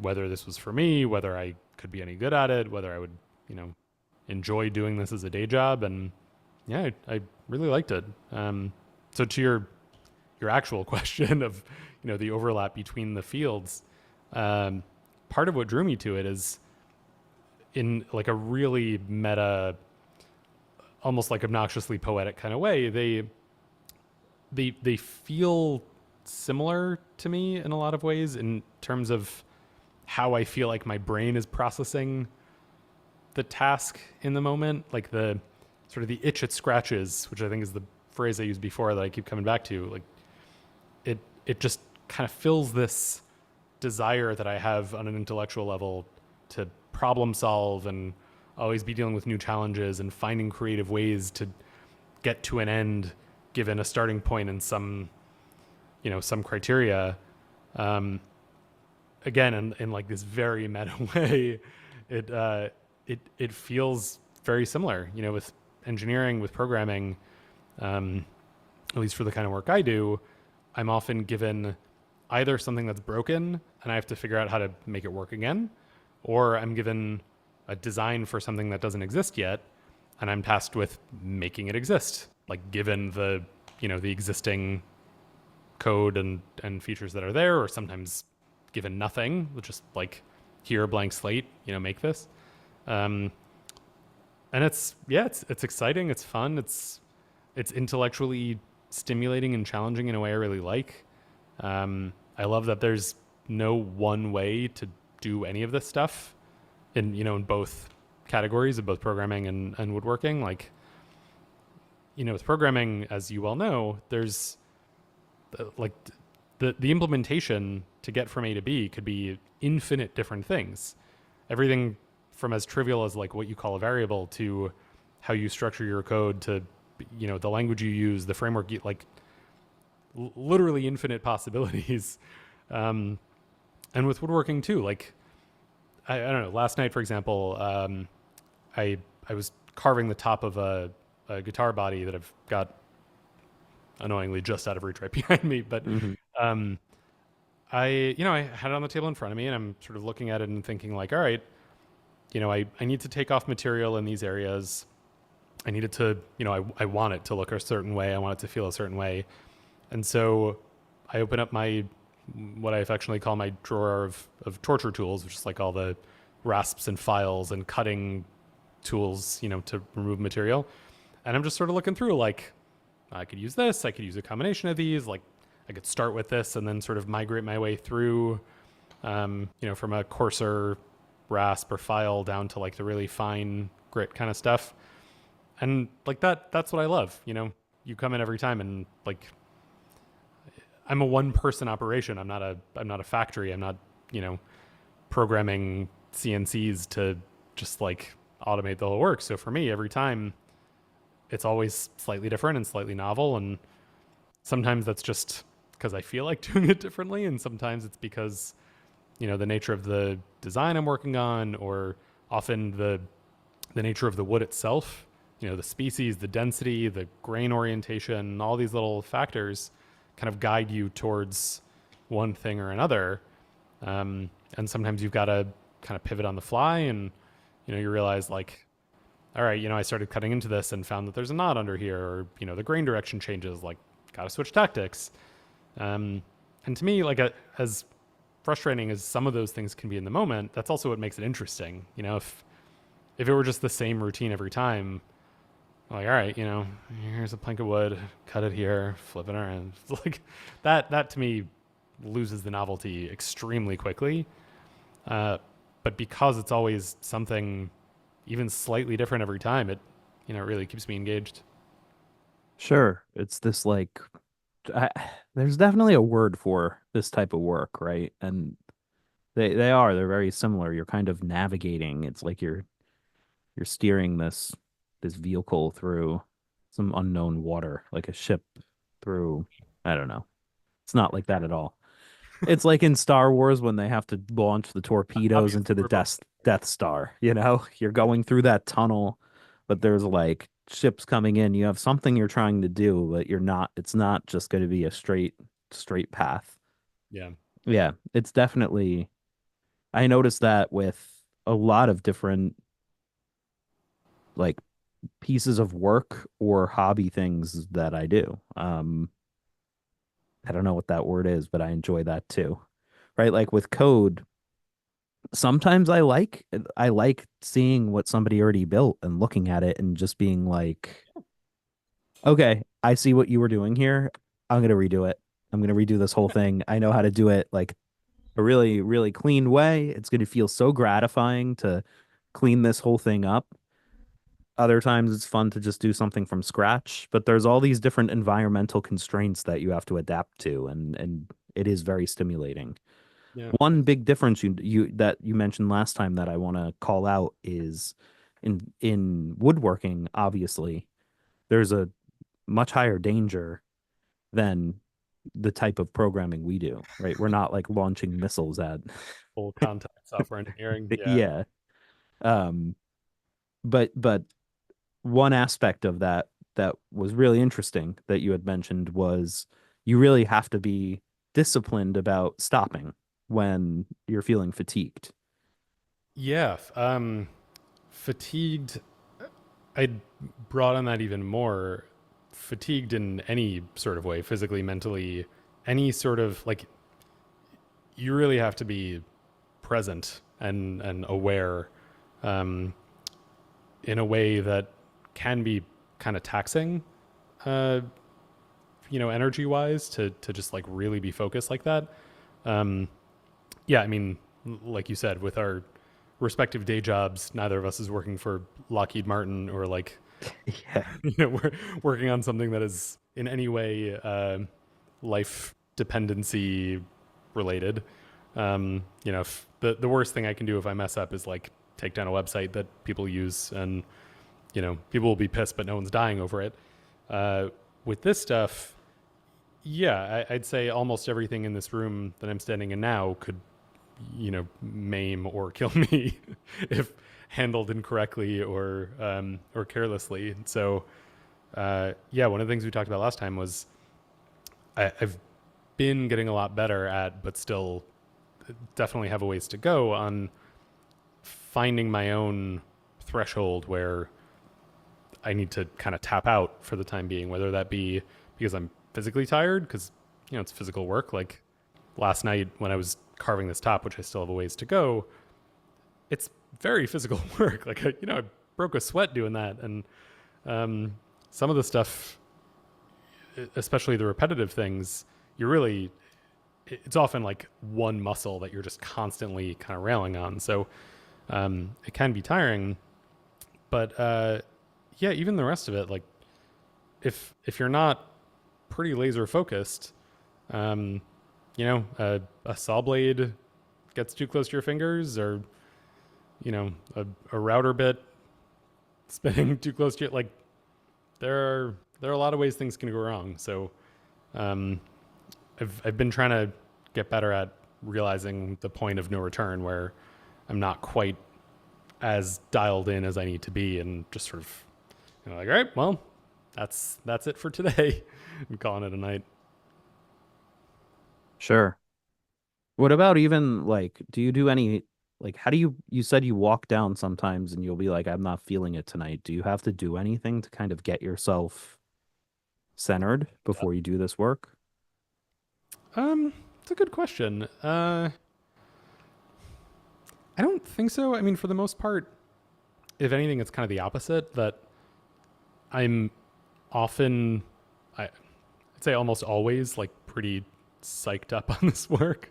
whether this was for me, whether I could be any good at it, whether I would, enjoy doing this as a day job. And yeah, I really liked it. So to your actual question of, the overlap between the fields, part of what drew me to it is in like a really meta, almost like obnoxiously poetic kind of way. They feel similar to me in a lot of ways in terms of how I feel like my brain is processing the task in the moment, like the sort of the itch it scratches, which I think is the phrase I used before that I keep coming back to. Like it just kind of fills this desire that I have on an intellectual level to problem solve and always be dealing with new challenges and finding creative ways to get to an end given a starting point and some criteria. Again, in like this very meta way, it feels very similar, with engineering, with programming, at least for the kind of work I do. I'm often given either something that's broken and I have to figure out how to make it work again, or I'm given a design for something that doesn't exist yet and I'm tasked with making it exist, like given the existing code and features that are there, or sometimes given nothing, just like here, a blank slate, make this. And it's exciting. It's fun. It's intellectually stimulating and challenging in a way I really like. I love that there's no one way to do any of this stuff in both categories of both programming and woodworking. Like, with programming, as you well know, there's like the implementation to get from A to B could be infinite different things. Everything from as trivial as like what you call a variable to how you structure your code to, the language you use, the framework, like literally infinite possibilities. And with woodworking too, like, I don't know, last night, for example, I was carving the top of a guitar body that I've got annoyingly just out of reach right behind me. But I had it on the table in front of me and I'm sort of looking at it and thinking like, all right, I need to take off material in these areas. I need it to, I want it to look a certain way. I want it to feel a certain way. And so I open up what I affectionately call my drawer of torture tools, which is like all the rasps and files and cutting tools, to remove material. And I'm just sort of looking through like, I could use this, I could use a combination of these, like I could start with this and then sort of migrate my way through, from a coarser rasp or file down to like the really fine grit kind of stuff. And like that's what I love. You come in every time and like, I'm a one person operation. I'm not a factory. I'm not, programming CNCs to just like automate the whole work. So for me, every time it's always slightly different and slightly novel. And sometimes that's just because I feel like doing it differently. And sometimes it's because, the nature of the design I'm working on, or often the nature of the wood itself, the species, the density, the grain orientation, all these little factors kind of guide you towards one thing or another. And sometimes you've got to kind of pivot on the fly and, you realize like, all right, I started cutting into this and found that there's a knot under here, or, the grain direction changes, like got to switch tactics. And to me, like as frustrating as some of those things can be in the moment, that's also what makes it interesting. If it were just the same routine every time, Like, all right, here's a plank of wood, cut it here, flip it around. Like that to me loses the novelty extremely quickly. Uh, but because it's always something even slightly different every time, it really keeps me engaged. Sure, it's this like I, there's definitely a word for this type of work, right? And they're very similar. You're kind of navigating. It's like you're steering this vehicle through some unknown water, like a ship through, I don't know. It's not like that at all. It's like in Star Wars when they have to launch the torpedoes Obviously, into the we're both. Death Star, you know? You're going through that tunnel, but there's like ships coming in. You have something you're trying to do, but it's not just going to be a straight path. Yeah. Yeah, it's definitely I noticed that with a lot of different like pieces of work or hobby things that I do. I don't know what that word is, but I enjoy that too. Right? Like with code, sometimes I like seeing what somebody already built and looking at it and just being like, okay, I see what you were doing here. I'm gonna redo it. I'm gonna redo this whole thing. I know how to do it like a really, really clean way. It's gonna feel so gratifying to clean this whole thing up. Other times it's fun to just do something from scratch, but there's all these different environmental constraints that you have to adapt to, and it is very stimulating. Yeah. One big difference you mentioned last time that I want to call out is in woodworking, obviously, there's a much higher danger than the type of programming we do, right? We're not like launching missiles at Full contact software engineering. Yeah. yeah. Um, but one aspect of that was really interesting that you had mentioned was you really have to be disciplined about stopping when you're feeling fatigued. Yeah. Fatigued. I'd brought on that even more. Fatigued in any sort of way, physically, mentally, any sort of like, you really have to be present and aware, um, in a way that can be kind of taxing, uh, energy wise, to just like really be focused like that. Um, yeah, I mean, like you said, with our respective day jobs, neither of us is working for Lockheed Martin or like, Yeah. we're working on something that is in any way life dependency related. If the worst thing I can do if I mess up is like take down a website that people use, and people will be pissed, but no one's dying over it. Uh, with this stuff, yeah, I'd say almost everything in this room that I'm standing in now could, maim or kill me if handled incorrectly or carelessly. So, yeah, one of the things we talked about last time was I've been getting a lot better at, but still definitely have a ways to go on finding my own threshold where I need to kind of tap out for the time being, whether that be because I'm physically tired, because, it's physical work. Like last night when I was carving this top, which I still have a ways to go, it's very physical work. Like, I broke a sweat doing that. And um, some of the stuff, especially the repetitive things, you're really, it's often like one muscle that you're just constantly kind of railing on. So it can be tiring, but yeah, even the rest of it, like if you're not pretty laser focused, um, a saw blade gets too close to your fingers, or a router bit spinning too close to it. Like there are a lot of ways things can go wrong. So um, I've been trying to get better at realizing the point of no return where I'm not quite as dialed in as I need to be, and just sort of like, all right, well, that's it for today. I'm calling it a night. Sure. What about even like, do you do any like how do you said you walk down sometimes and you'll be like, I'm not feeling it tonight. Do you have to do anything to kind of get yourself centered before you do this work? It's a good question. I don't think so. I mean, for the most part, if anything, it's kind of the opposite. That I'm often, I'd say almost always, like pretty psyched up on this work.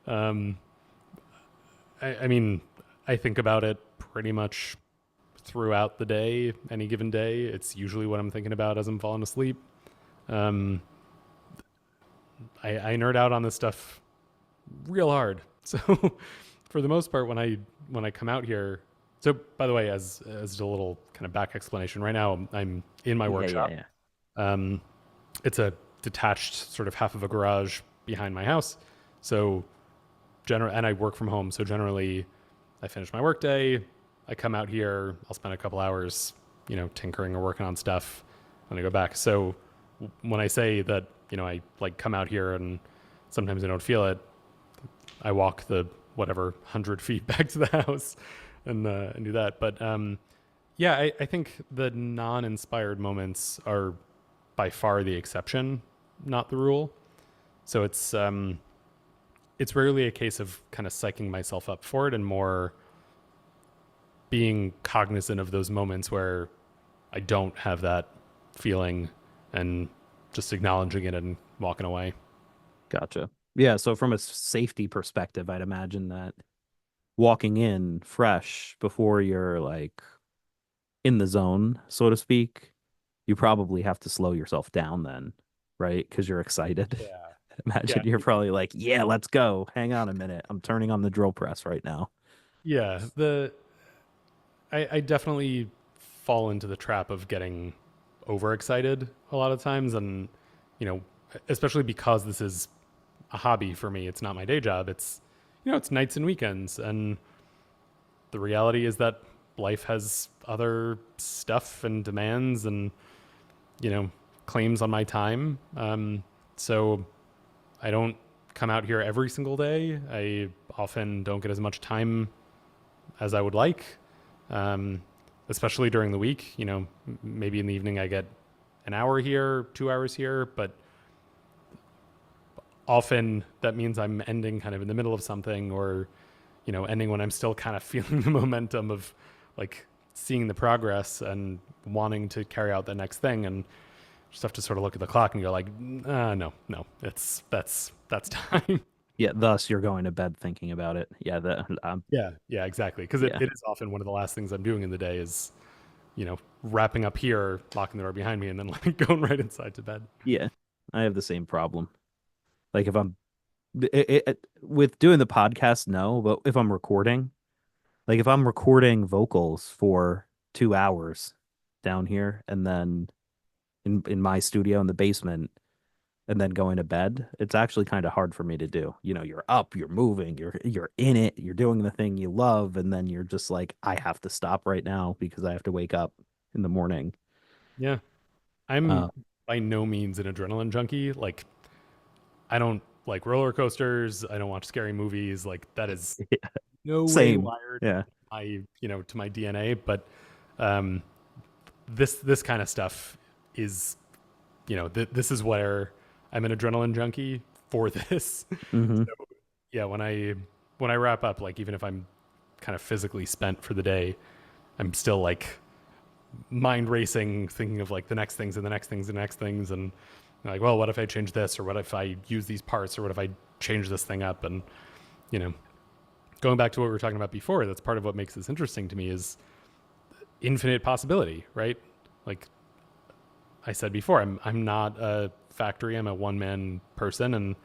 Um, I mean, I think about it pretty much throughout the day, any given day. It's usually what I'm thinking about as I'm falling asleep. Um, I nerd out on this stuff real hard. So for the most part, when I come out here, so by the way, as a little kind of back explanation, right now I'm in my Yeah, yeah, workshop. yeah. Um, it's a detached sort of half of a garage behind my house. So and I work from home. So generally, I finish my workday, I come out here, I'll spend a couple hours, tinkering or working on stuff, and I go back. So when I say that, I like come out here and sometimes I don't feel it, I walk the whatever 100 feet back to the house and do that. But yeah, I think the non-inspired moments are by far the exception, not the rule. So it's rarely a case of kind of psyching myself up for it, and more being cognizant of those moments where I don't have that feeling and just acknowledging it and walking away. Gotcha. Yeah, so from a safety perspective, I'd imagine that walking in fresh before you're like in the zone, so to speak, you probably have to slow yourself down then, right? Because you're excited. Yeah. Yeah. Imagine you're probably like, yeah, let's go. Hang on a minute. I'm turning on the drill press right now. Yeah. I definitely fall into the trap of getting overexcited a lot of times. And, you know, especially because this is a hobby for me, it's not my day job. It's nights and weekends. And the reality is that life has other stuff and demands and, you know, claims on my time. So I don't come out here every single day. I often don't get as much time as I would like, um, especially during the week. Maybe in the evening I get an hour here, 2 hours here, but often that means I'm ending kind of in the middle of something, or, ending when I'm still kind of feeling the momentum of like seeing the progress and wanting to carry out the next thing. And just have to sort of look at the clock and go like, no, that's time. Yeah, thus you're going to bed thinking about it. Yeah, Yeah, exactly. Because it, yeah, it is often one of the last things I'm doing in the day is, wrapping up here, locking the door behind me, and then like going right inside to bed. yeah. I have the same problem. Like if I'm with doing the podcast, no, but if I'm recording, like if I'm recording vocals for 2 hours down here and then in my studio in the basement and then going to bed, it's actually kind of hard for me to do. You're up, you're moving, you're in it, you're doing the thing you love, and then you're just like, I have to stop right now because I have to wake up in the morning. Yeah, I'm Uh, by no means an adrenaline junkie. Like, I don't like roller coasters. I don't watch scary movies. Like, that is no way Same. wired Yeah. to my DNA. But um, this kind of stuff is, this is where I'm an adrenaline junkie for this. Hmm. Yeah, when I wrap up, like even if I'm kind of physically spent for the day, I'm still like mind racing, thinking of like the next things and the next things and the next things, and like, well, what if I change this, or what if I use these parts, or what if I change this thing up, and you know, going back to what we were talking about before, that's part of what makes this interesting to me is infinite possibility, right? Like I said before, I'm not a factory. I'm a one man person, and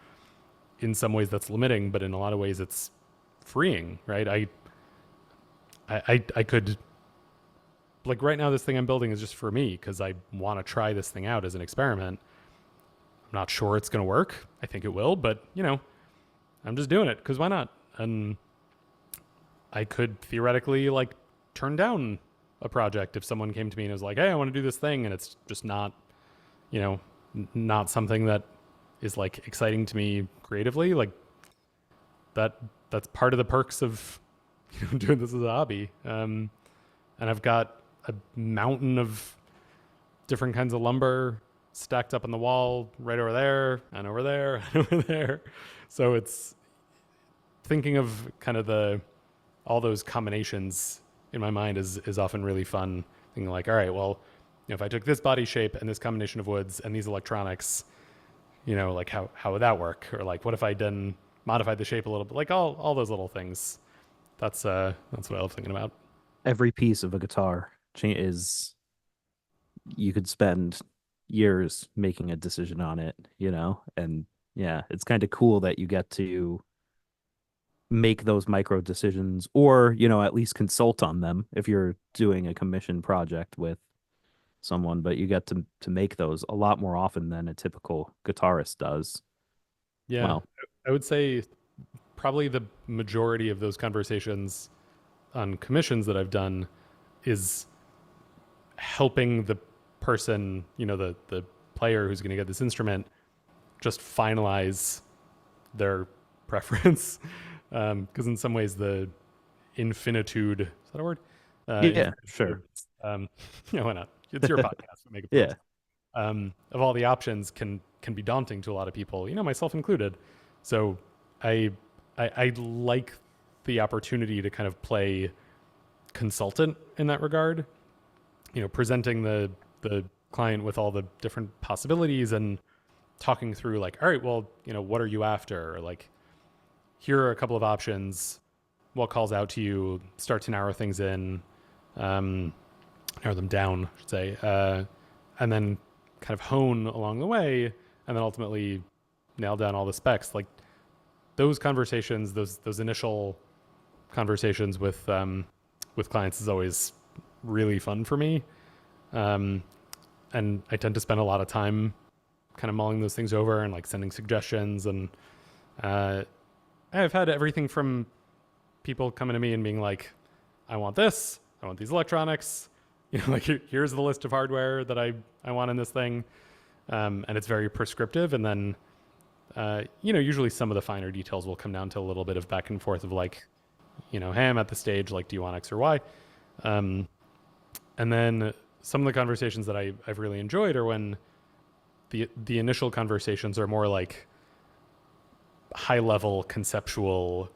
in some ways that's limiting, but in a lot of ways it's freeing, right? I could, like right now this thing I'm building is just for me because I want to try this thing out as an experiment. I'm not sure it's going to work. I think it will, but I'm just doing it because why not? And I could theoretically like turn down a project if someone came to me and was like, "Hey, I want to do this thing," and it's just not, not something that is like exciting to me creatively. Like that that's part of the perks of doing this as a hobby. And I've got a mountain of different kinds of lumber stacked up on the wall right over there and over there and over there. So it's thinking of kind of the all those combinations in my mind is often really fun. Thinking like, all right, well, if I took this body shape and this combination of woods and these electronics, like how would that work? Or like, what if I then modified the shape a little bit? Like all those little things. That's what I love thinking about. Every piece of a guitar is you could spend years making a decision on it, and yeah, it's kind of cool that you get to make those micro decisions or, at least consult on them if you're doing a commission project with someone, but you get to make those a lot more often than a typical guitarist does. Yeah, Well, I would say probably the majority of those conversations on commissions that I've done is helping the person, the player who's going to get this instrument, just finalize their preference. Because in some ways, the infinitude, is that a word? yeah, Infinitude, sure. um, why not? It's your podcast, so make it Yeah, personal. Of all the options can be daunting to a lot of people, myself included. So I, I like the opportunity to kind of play consultant in that regard. Presenting the client with all the different possibilities and talking through like, all right, well, what are you after? Or like, here are a couple of options. What calls out to you? Start to narrow things in, um, narrow them down, I should say, and then kind of hone along the way, and then ultimately nail down all the specs. Like those conversations, those initial conversations with clients is always really fun for me, um, and I tend to spend a lot of time kind of mulling those things over and like sending suggestions. And uh, I've had everything from people coming to me and being like, I want this, I want these electronics, like here's the list of hardware that I want in this thing. And it's very prescriptive. And then, usually some of the finer details will come down to a little bit of back and forth of like, hey, I'm at the stage, like, do you want X or Y? Um, and then some of the conversations that I've really enjoyed are when the initial conversations are more like high level conceptual.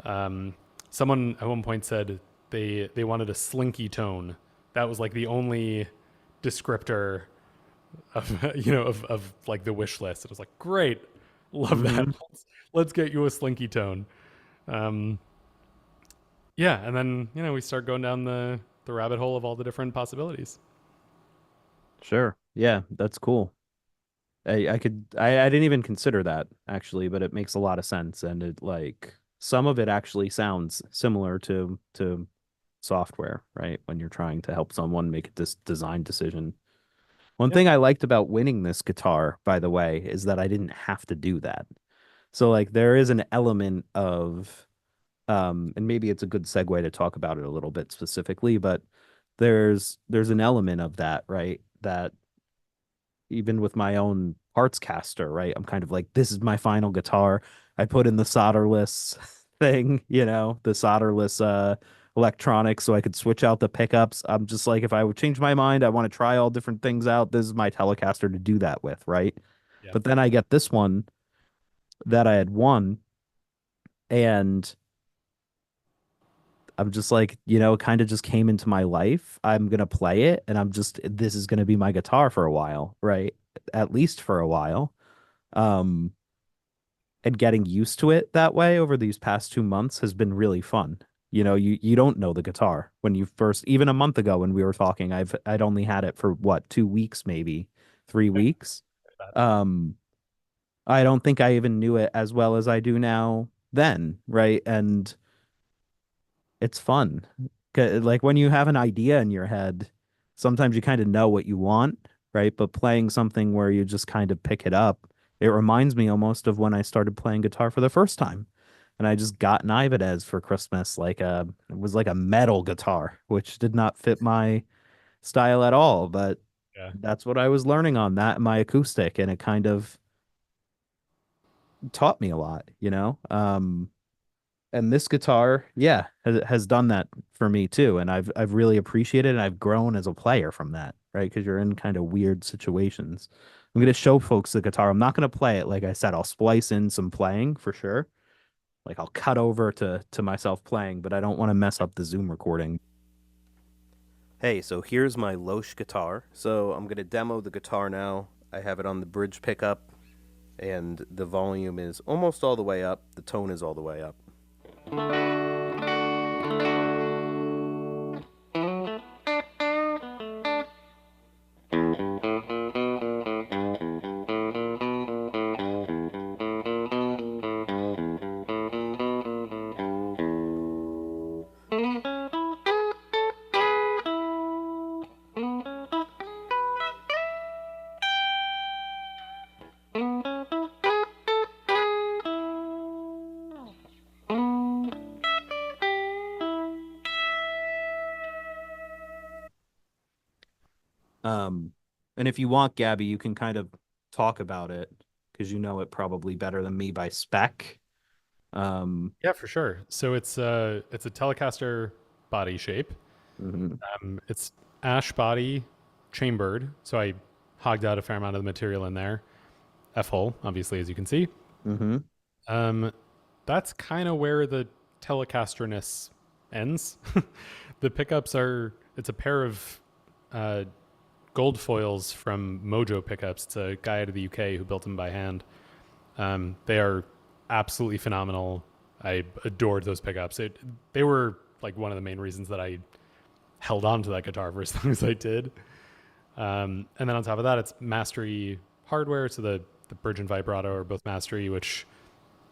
Um, Someone at one point said they wanted a slinky tone. That was like the only descriptor of of like the wish list. It was like, great, love that. hmm Let's get you a slinky tone. Um, yeah, and then we start going down the rabbit hole of all the different possibilities. sure. Yeah, that's cool. I didn't even consider that actually, but it makes a lot of sense, and it like some of it actually sounds similar to software, right? When you're trying to help someone make a design decision. One Yeah, thing I liked about winning this guitar, by the way, is that I didn't have to do that. So like there is an element of and maybe it's a good segue to talk about it a little bit specifically, but there's an element of that, right? That even with my own parts caster, right? I'm kind of like, this is my final guitar. I put in the solderless thing, the solderless electronics so I could switch out the pickups. I'm just like, if I would change my mind, I want to try all different things out. This is my Telecaster to do that with, right? yeah, But then I get this one that I had won, and I'm just like, kind of just came into my life. I'm gonna play it, and this is gonna be my guitar for a while, right? At least for a while. Um, and getting used to it that way over these past 2 months has been really fun. You don't know the guitar when you first, even a month ago when we were talking, I'd only had it for what, 2 weeks, maybe 3 weeks. Um, I don't think I even knew it as well as I do now then, right? And it's fun. Like when you have an idea in your head, sometimes you kind of know what you want, right? But playing something where you just kind of pick it up, it reminds me almost of when I started playing guitar for the first time. And I just got an Ibanez for Christmas, it was like a metal guitar, which did not fit my style at all, but yeah, that's what I was learning on that and my acoustic, and it kind of taught me a lot. And this guitar, yeah, has done that for me too, and I've really appreciated it, and I've grown as a player from that, right? Because you're in kind of weird situations. I'm gonna show folks the guitar. I'm not gonna play it. Like I said, I'll splice in some playing for sure. Like I'll cut over to myself playing, but I don't want to mess up the Zoom recording. Hey, so here's my Losch guitar. So I'm going to demo the guitar now. I have it on the bridge pickup, and the volume is almost all the way up. The tone is all the way up. Um, and if you want, Gabby, you can kind of talk about it because you know it probably better than me by spec. Um, Yeah, for sure. So it's a Telecaster body shape. mhm, It's ash body chambered. So I hogged out a fair amount of the material in there. F hole, obviously, as you can see. mhm. Um, that's kind of where the Telecasterness ends. The pickups are it's a pair of uh, gold foils from Mojo pickups. It's a guy out of the UK who built them by hand. They are absolutely phenomenal. I adored those pickups. They were like one of the main reasons that I held on to that guitar for as long as I did. And then on top of that, it's Mastery hardware. So the bridge and vibrato are both Mastery, which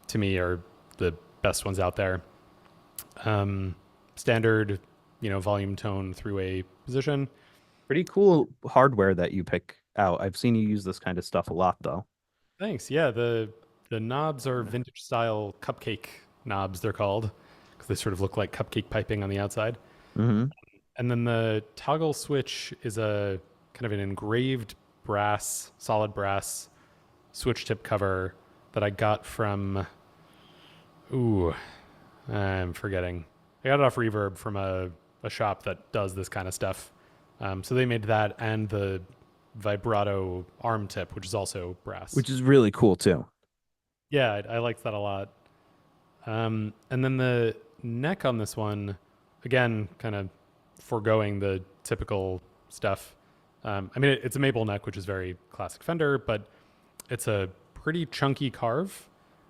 to me are the best ones out there. Standard, volume tone through a position. Pretty cool hardware that you pick out. I've seen you use this kind of stuff a lot, though. Thanks. Yeah, the knobs are vintage style cupcake knobs. They're called because they sort of look like cupcake piping on the outside. Hmm. And then the toggle switch is a kind of an engraved brass, solid brass switch tip cover that I got from. Ooh, I'm forgetting. I got it off Reverb from a shop that does this kind of stuff. So they made that and the vibrato arm tip, which is also brass. Which is really cool too. Yeah, I liked that a lot. And then the neck on this one, again, kind of foregoing the typical stuff. I mean, it's a maple neck, which is very classic Fender, but it's a pretty chunky carve.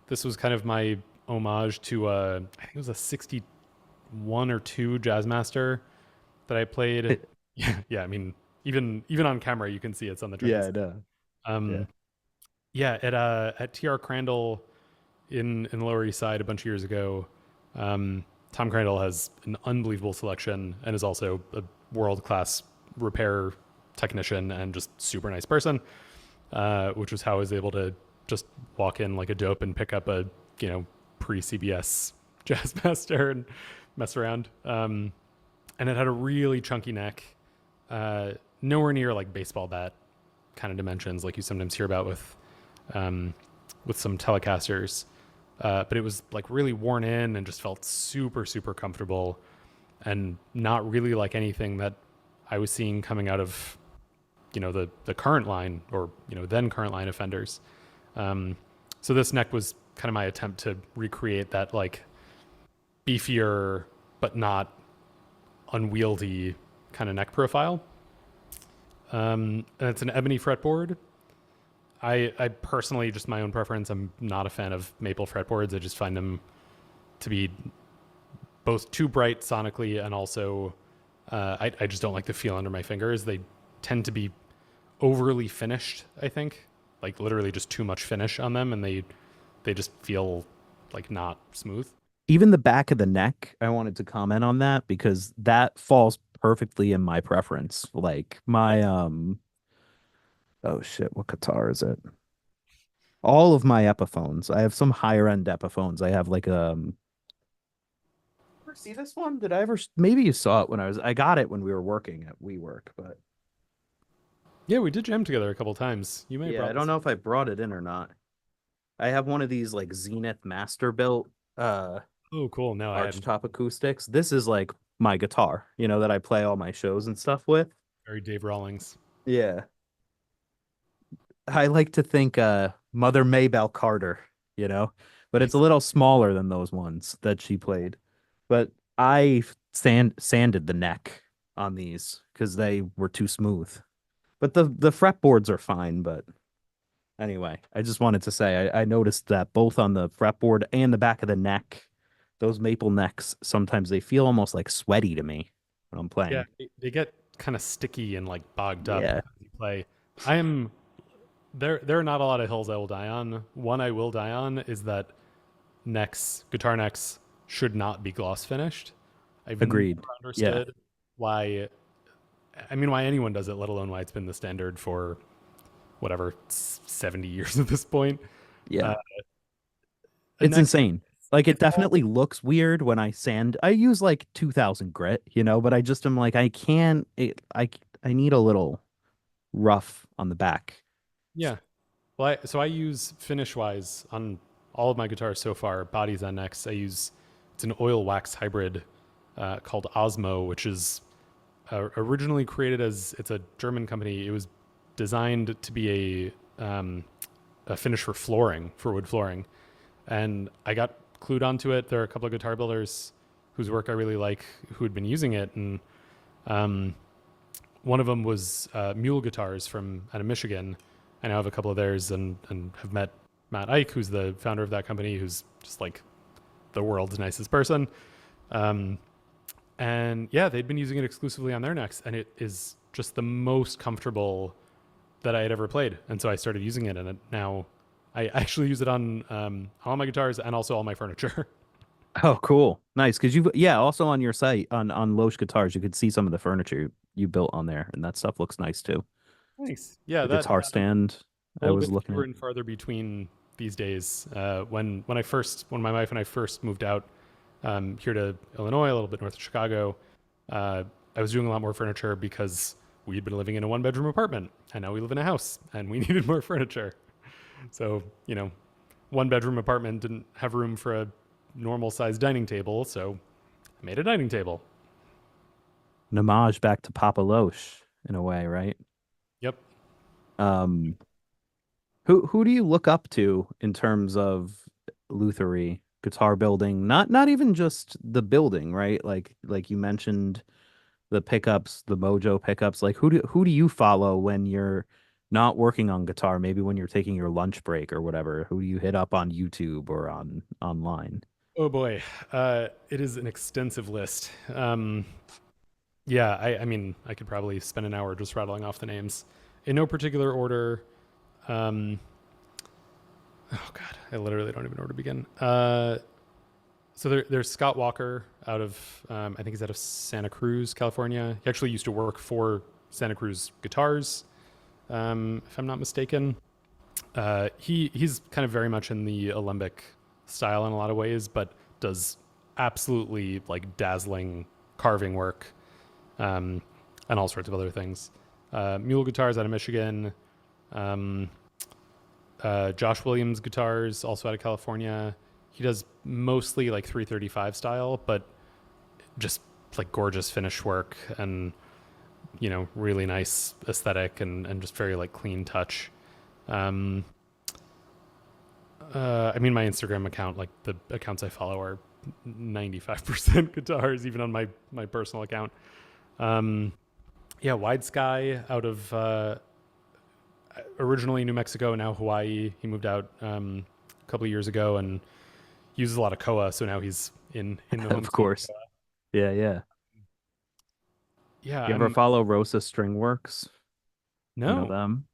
This was kind of my homage to I think it was a 61 or 2 Jazzmaster that I played. Yeah, yeah. I mean, even on camera, you can see it's on the Yeah, tracks. I know. Yeah. Um, yeah, at TR Crandall in the Lower East Side a bunch of years ago. Tom Crandall has an unbelievable selection and is also a world class repair technician and just super nice person. Which was how I was able to just walk in like a dope and pick up a pre CBS Jazzmaster and mess around. And it had a really chunky neck, nowhere near like baseball bat kind of dimensions like you sometimes hear about with some Telecasters. But it was like really worn in and just felt super, super comfortable and not really like anything that I was seeing coming out of, the current line or, then current line of Fenders. So this neck was kind of my attempt to recreate that like beefier, but not unwieldy kind of neck profile. And it's an ebony fretboard. I personally, just my own preference, I'm not a fan of maple fretboards. I just find them to be both too bright sonically and also I just don't like the feel under my fingers. They tend to be overly finished, I think. Like literally just too much finish on them and they just feel like not smooth. Even the back of the neck, I wanted to comment on that because that falls perfectly in my preference. Like my oh shit, what guitar is it? All of my Epiphones. I have some higher end Epiphones. I have like ever see this one? Did I ever maybe you saw it when I got it when we were working at WeWork, but Yeah, we did jam together a couple times. You may have yeah, I brought don't this. know if I brought it in or not. I have one of these like Zenith Master built Oh, cool. No, I hadn't. archtop acoustics. This is like my guitar, that I play all my shows and stuff with. Very Dave Rawlings. Yeah. I like to think Mother Maybelle Carter, you know, but it's a Nice. little smaller than those ones that she played. But I sanded the neck. on these because they were too smooth. But the fretboards are fine. But anyway, I just wanted to say I noticed that both on the fretboard and the back of the neck, those maple necks, sometimes they feel almost like sweaty to me when I'm Yeah, playing. they get kind of sticky and like bogged up Yeah, as you play. I am there are not a lot of hills I will die on. One I will die on is that guitar necks should not be gloss finished. I've never agreed. Yeah, understood why I mean why anyone does it, let alone why it's been the standard for whatever 70 years at this point. Uh, yeah. a It's neck insane. Like it it's all definitely looks weird when I sand. I use like 2000 grit, but I just am like I can't I need a little rough on the back. yeah. Well, so I use finish wise on all of my guitars so far, bodies and necks. It's an oil wax hybrid called Osmo, which is originally created as it's a German company. It was designed to be a finish for flooring, for wood flooring, and I got clued onto it. There are a couple of guitar builders whose work I really like who had been using it, and um, one of them was Mule Guitars from out of Michigan. I now have a couple of theirs and have met Matt Ike, who's the founder of that company, who's just like the world's nicest person. Um, and yeah, they'd been using it exclusively on their necks, and it is just the most comfortable that I had ever played. And so I started using it, and now I actually use it on all my guitars and also all my furniture. Oh, cool. Nice. Because yeah, also on your site on Losch Guitars, you could see some of the furniture you built on there, and that stuff looks nice too. Nice. Yeah, The that guitar stand a I little was bit looking fewer at. and farther between these days. When my wife and I first moved out here to Illinois, a little bit north of Chicago, I was doing a lot more furniture because we had been living in a one bedroom apartment, and now we live in a house, and we needed more furniture. So one bedroom apartment didn't have room for a normal sized dining table, so I made a dining table. An homage back to Papa Losch in a way, right? Yep. Um, who do you look up to in terms of Lutherie guitar building? Not even just the building, right? Like you mentioned the pickups, the Mojo pickups. Like who do you follow when you're not working on guitar? Maybe when you're taking your lunch break or whatever. Who do you hit up on YouTube or on online? Oh boy, it is an extensive list. Yeah, I mean, I could probably spend an hour just rattling off the names in no particular order. Um, oh God, I literally don't even know where to begin. So there's Scott Walker out of I think he's out of Santa Cruz, California. He actually used to work for Santa Cruz Guitars, if I'm not mistaken. He's kind of very much in the alembic style in a lot of ways, but does absolutely like dazzling carving work, um, and all sorts of other things. Mule Guitars out of Michigan. Um, Josh Williams Guitars, also out of California. He does mostly like 335 style, but just like gorgeous finish work and really nice aesthetic and just very like clean touch. Um, I mean, my Instagram account, like the accounts I follow, are 95% guitars, even on my personal account. Um, yeah, Wide Sky out of originally New Mexico, now Hawaii. He moved out a couple of years ago and uses a lot of Koa, so now he's in the home Of scene. course. Yeah, yeah. Yeah, You ever I'm follow Rosa Stringworks? You know no. them?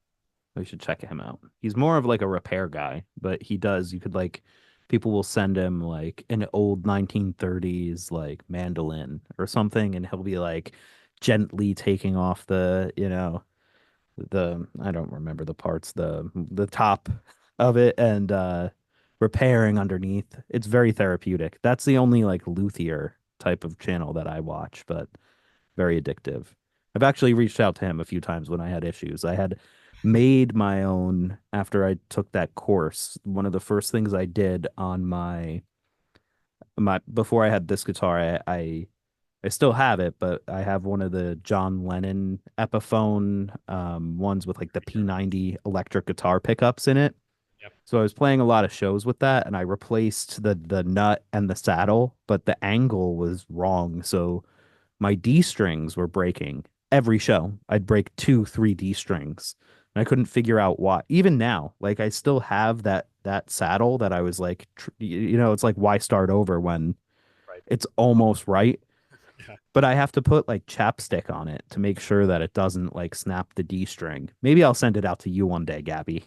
We should check him out. He's more of like a repair guy, but you could like, people will send him like an old 1930s like mandolin or something, and he'll be like gently taking off I don't remember the parts, the top of it and repairing underneath. It's very therapeutic. That's the only like luthier type of channel that I watch, but very addictive. I've actually reached out to him a few times when I had issues. I had made my own after I took that course. One of the first things I did on my before I had this guitar, I still have it, but I have one of the John Lennon Epiphone ones with like the P90 electric guitar pickups in it. Yep. So I was playing a lot of shows with that, and I replaced the nut and the saddle, but the angle was wrong. So my D strings were breaking every show. I'd break two, three D strings. And I couldn't figure out why. Even now, like I still have that saddle that I was like, it's like why start over when Right. it's almost right. Yeah. But I have to put like chapstick on it to make sure that it doesn't like snap the D string. Maybe I'll send it out to you one day, Gabby.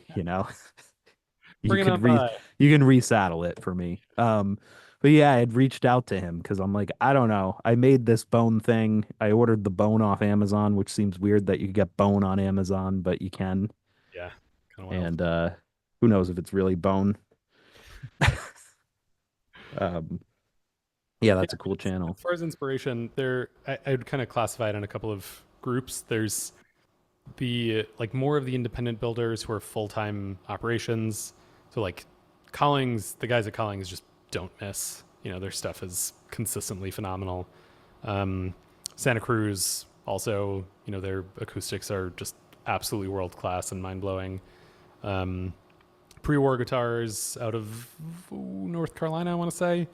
You Bring it could on by. you can resaddle it for me. But yeah, I had reached out to him because I'm like, I don't know. I made this bone thing. I ordered the bone off Amazon, which seems weird that you could get bone on Amazon, but you can. Yeah. Kind of wild. And who knows if it's really bone. Um, yeah, Yeah. that's a cool channel. As far as inspiration, I would kind of classify it in a couple of groups. There's the like more of the independent builders who are full-time operations. So like Collings, the guys at Collings just don't miss. Their stuff is consistently phenomenal. Um, Santa Cruz also, their acoustics are just absolutely world class and mind blowing. Um, Pre-war guitars out of North Carolina, I want to say.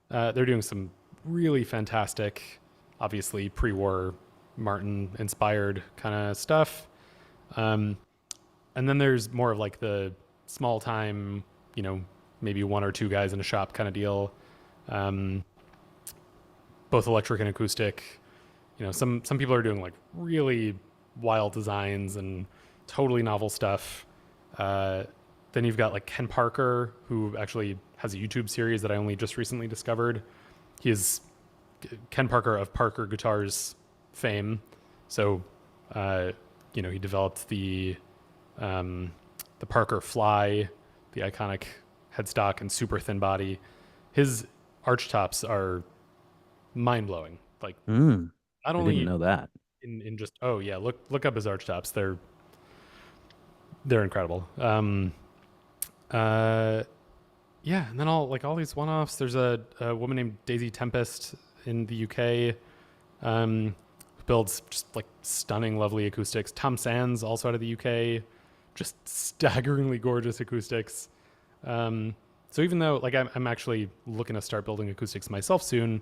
They're doing some really fantastic, obviously pre-war Martin inspired kind of stuff. Um, and then there's more of like the small time, maybe one or two guys in a shop kind of deal. Um, both electric and acoustic. Some people are doing like really wild designs and totally novel stuff. Then you've got like Ken Parker, who actually has a YouTube series that I only just recently discovered. He is Ken Parker of Parker Guitars fame. So, he developed the Parker Fly, the iconic headstock and super thin body. His arch tops are mind blowing. Like Mm, not I didn't only know that. in just oh yeah, look up his arch tops. They're incredible. Uh, yeah, and then all these one offs. There's a woman named Daisy Tempest in the UK. Who builds just like stunning, lovely acoustics. Tom Sands, also out of the UK, just staggeringly gorgeous acoustics. So even though like I'm actually looking to start building acoustics myself soon,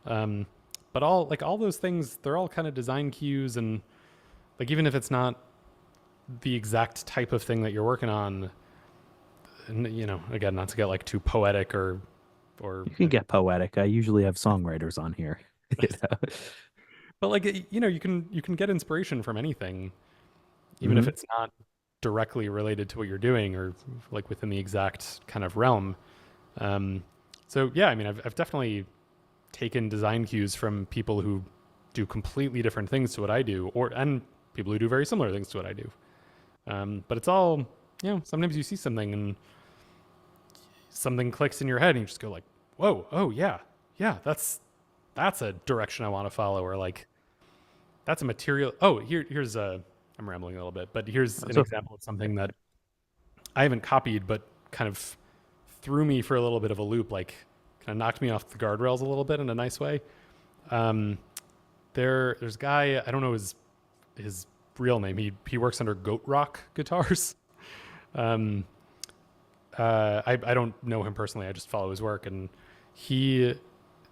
um, but all those things, they're all kind of design cues, and like even if it's not the exact type of thing that you're working on, and again, not to get like too poetic or You can get poetic. I usually have songwriters on here. You know? but like you can get inspiration from anything, even if Mhm. it's not directly related to what you're doing or like within the exact kind of realm. Um, so yeah, I mean, I've definitely taken design cues from people who do completely different things to what I do, and people who do very similar things to what I do. But it's all, sometimes you see something and something clicks in your head and you just go like, whoa, oh yeah, yeah, that's a direction I want to follow, or like that's a material. Oh, here's a. I'm rambling a little bit, but here's an So example of something that I haven't copied, but kind of threw me for a little bit of a loop, like kind of knocked me off the guardrails a little bit in a nice way. Um, there's a guy, I don't know his real name. He works under Goat Rock Guitars. Um, I don't know him personally. I just follow his work, and he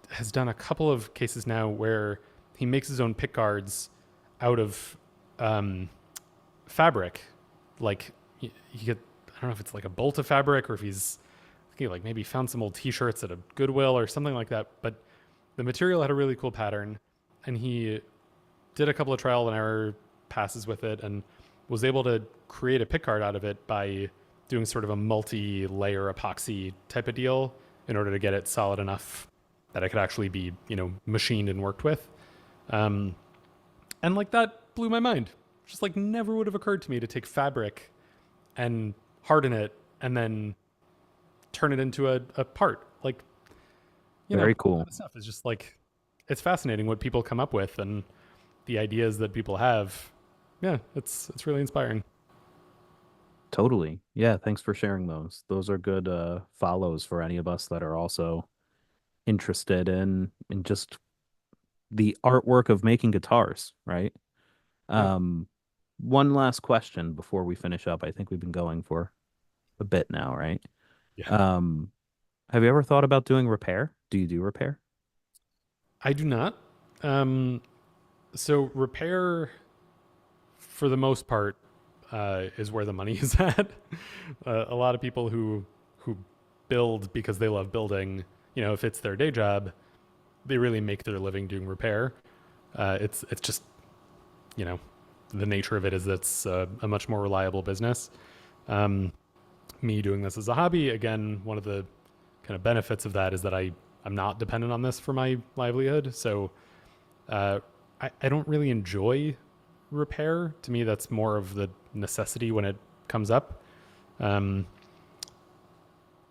has done a couple of cases now where he makes his own pick guards out of um, fabric. Like he could, I don't know if it's like a bolt of fabric or if he's like maybe found some old T-shirts at a Goodwill or something like that. But the material had a really cool pattern, and he did a couple of trial and error passes with it, and was able to create a pick guard out of it by doing sort of a multi-layer epoxy type of deal in order to get it solid enough that it could actually be, machined and worked with. Um, and like that blew my mind. Just like never would have occurred to me to take fabric and harden it and then turn it into a part. Like, very all cool. that stuff is just like, it's fascinating what people come up with and the ideas that people have. Yeah, it's really inspiring. Totally. Yeah, thanks for sharing those. Those are good follows for any of us that are also interested in just the artwork of making guitars, right? Yeah. Um, one last question before we finish up. I think we've been going for a bit now, right? Yeah. Um, have you ever thought about doing repair? Do you do repair? I do not. Um, so repair, for the most part, is where the money is at. A lot of people who build because they love building, if it's their day job, they really make their living doing repair. It's just you know the nature of it is it's a much more reliable business. Um, Me doing this as a hobby, again, one of the kind of benefits of that is that I'm not dependent on this for my livelihood. So uh, I don't really enjoy repair. To me, that's more of the necessity when it comes up. Um,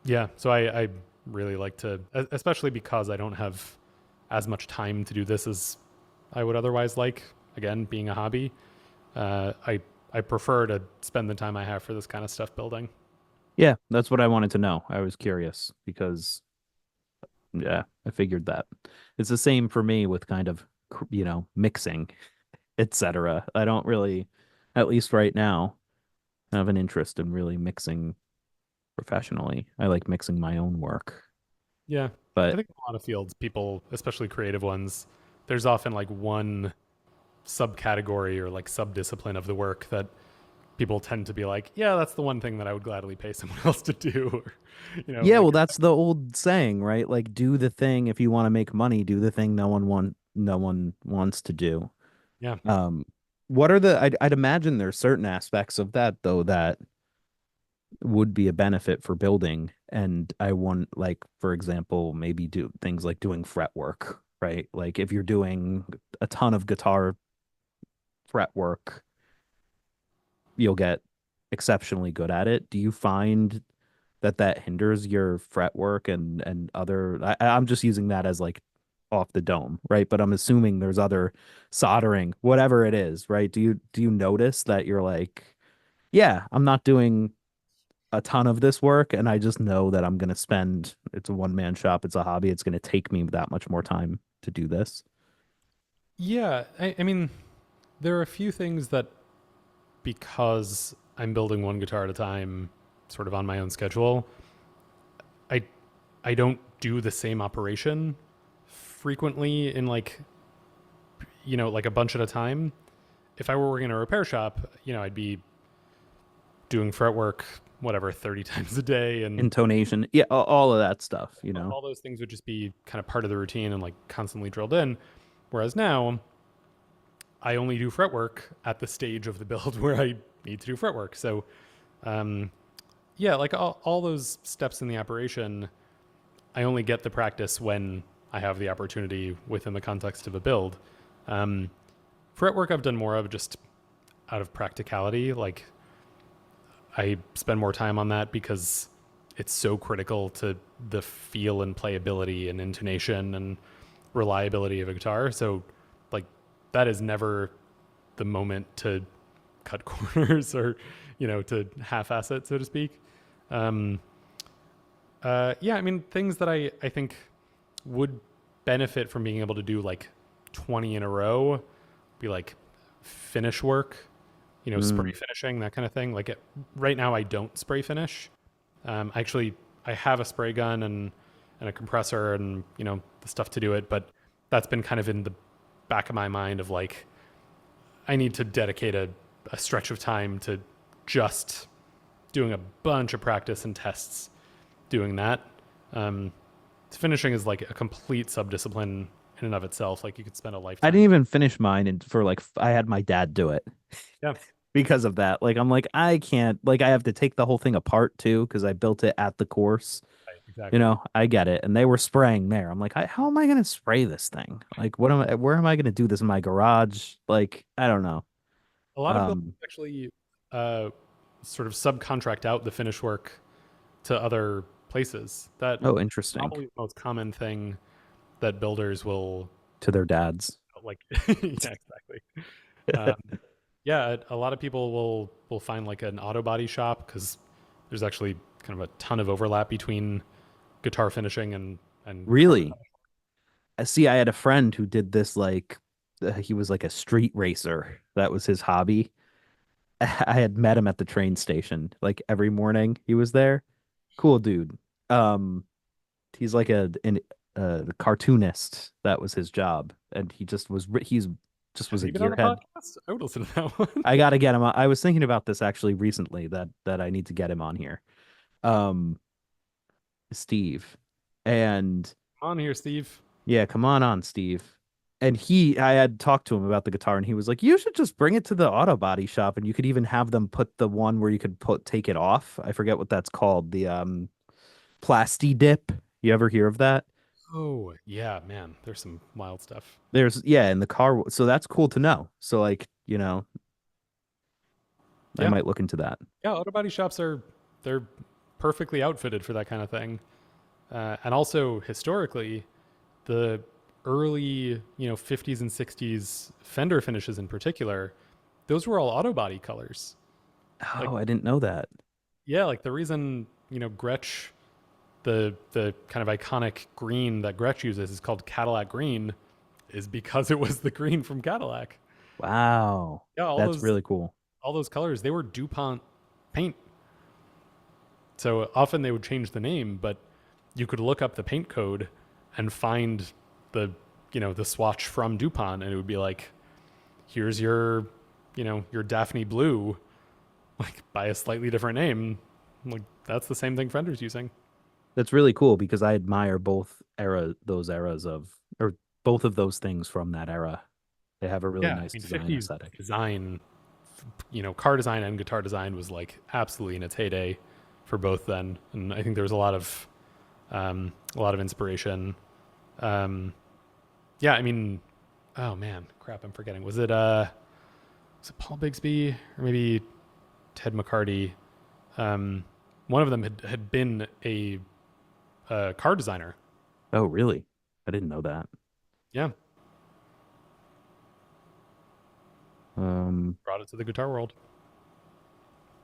yeah, so I really like to, especially because I don't have as much time to do this as I would otherwise like. Again, being a hobby, I prefer to spend the time I have for this kind of stuff building. Yeah, that's what I wanted to know. I was curious because yeah, I figured that. It's the same for me with kind of, mixing, etc. I don't really, at least right now, have an interest in really mixing professionally. I like mixing my own work. Yeah, I But think in a lot of fields, people, especially creative ones, there's often like one subcategory or like subdiscipline of the work that people tend to be like, yeah, that's the one thing that I would gladly pay someone else to do. Or, yeah, like, well, that's the old saying, right? Like, do the thing if you want to make money, do the thing no one wants to do. yeah, Um, what are the I'd imagine there's certain aspects of that though that would be a benefit for building. And I want, like, for example, maybe do things like doing fret work, right? Like if you're doing a ton of guitar fret work, you'll get exceptionally good at it. Do you find that that hinders your fret work and other I'm just using that as like off the dome, right? But I'm assuming there's other soldering, whatever it is, right? Do you notice that you're like, yeah, I'm not doing a ton of this work and I just know that I'm going to spend, it's a one man shop, it's a hobby, it's going to take me that much more time to do this. yeah. I mean, there are a few things that because I'm building one guitar at a time, sort of on my own schedule, I I don't do the same operation frequently in like like a bunch at a time. If I were working in a repair shop, I'd be doing fret work, whatever, 30 times a day. And Intonation, yeah, all of that stuff, all those things would just be kind of part of the routine and like constantly drilled in. Whereas now, I only do fret work at the stage of the build where I need to do fret work. So, um, yeah, like all those steps in the operation, I only get the practice when I have the opportunity within the context of a build. Um, Fret work I've done more of just out of practicality. Like I spend more time on that because it's so critical to the feel and playability and intonation and reliability of a guitar. So like that is never the moment to cut corners or to half-ass it, so to speak. Um, yeah, I mean things that I think would benefit from being able to do like 20 in a row, be like finish work, spray Mm. finishing, that kind of thing. Like right now, I don't spray finish. Actually, I have a spray gun and a compressor and the stuff to do it, but that's been kind of in the back of my mind of like I need to dedicate a stretch of time to just doing a bunch of practice and tests doing that. Um, Finishing is like a complete subdiscipline in and of itself. Like you could spend a I lifetime. didn't even finish mine and for like I had my dad do it Yeah, because of that. Like I'm like I can't, like I have to take the whole thing apart too because I built it at the course. right, exactly. I get it. And they were spraying there. I'm like, how am I going to spray this thing? Like where am I going to do this in my garage? Like I don't know. A lot of builders Um, actually uh, sort of subcontract out the finish work to other places. That oh, interesting. probably the most common thing that builders will To their dads. like. Yeah, exactly. Um, yeah, a lot of people will find like an auto body shop because there's actually kind of a ton of overlap between guitar finishing and car. Really? I see. I had a friend who did this, like he was like a street racer. That was his hobby. I had met him at the train station. Like every morning he was there. Cool dude. Um, he's like the cartoonist. That was his job, and he's just was Has a he been on the gearhead. podcast? I would listen to that one. I gotta get him on. I was thinking about this actually recently that I need to get him on here. Um, Steve, and Come on here, Steve. yeah, come on, Steve. And I had talked to him about the guitar, and he was like, "You should just bring it to the auto body shop, and you could even have them put the one where you could take it off. I forget what that's called. The Plasti Dip. You ever hear of that? Oh, yeah, man. There's some wild stuff. There's yeah, in the car. So that's cool to know. So like, I Yeah. might look into that. Yeah, auto body shops they're perfectly outfitted for that kind of thing. And also historically, the early, 50s and 60s Fender finishes in particular, those were all auto body colors. Like Oh, I didn't know that. yeah, like the reason, Gretsch, the kind of iconic green that Gretsch uses is called Cadillac green is because it was the green from Cadillac. Wow. Yeah, That's really cool. all those colors, they were DuPont paint. So often they would change the name, but you could look up the paint code and find the, the swatch from DuPont, and it would be like, here's your, your Daphne blue, like by a slightly different name. Like that's the same thing Fender's using. That's really cool because I admire those eras or both of those things from that era. They have a really Yeah, I nice mean, design 50s aesthetic. design, car design and guitar design was like absolutely in its heyday for both then, and I think there was a lot of inspiration. Um, yeah, I mean, oh man, crap, I'm forgetting. Was it Paul Bigsby or maybe Ted McCarty? Um, one of them had been a car designer. Oh, really? I didn't know that. Yeah, Um, brought it to the guitar world.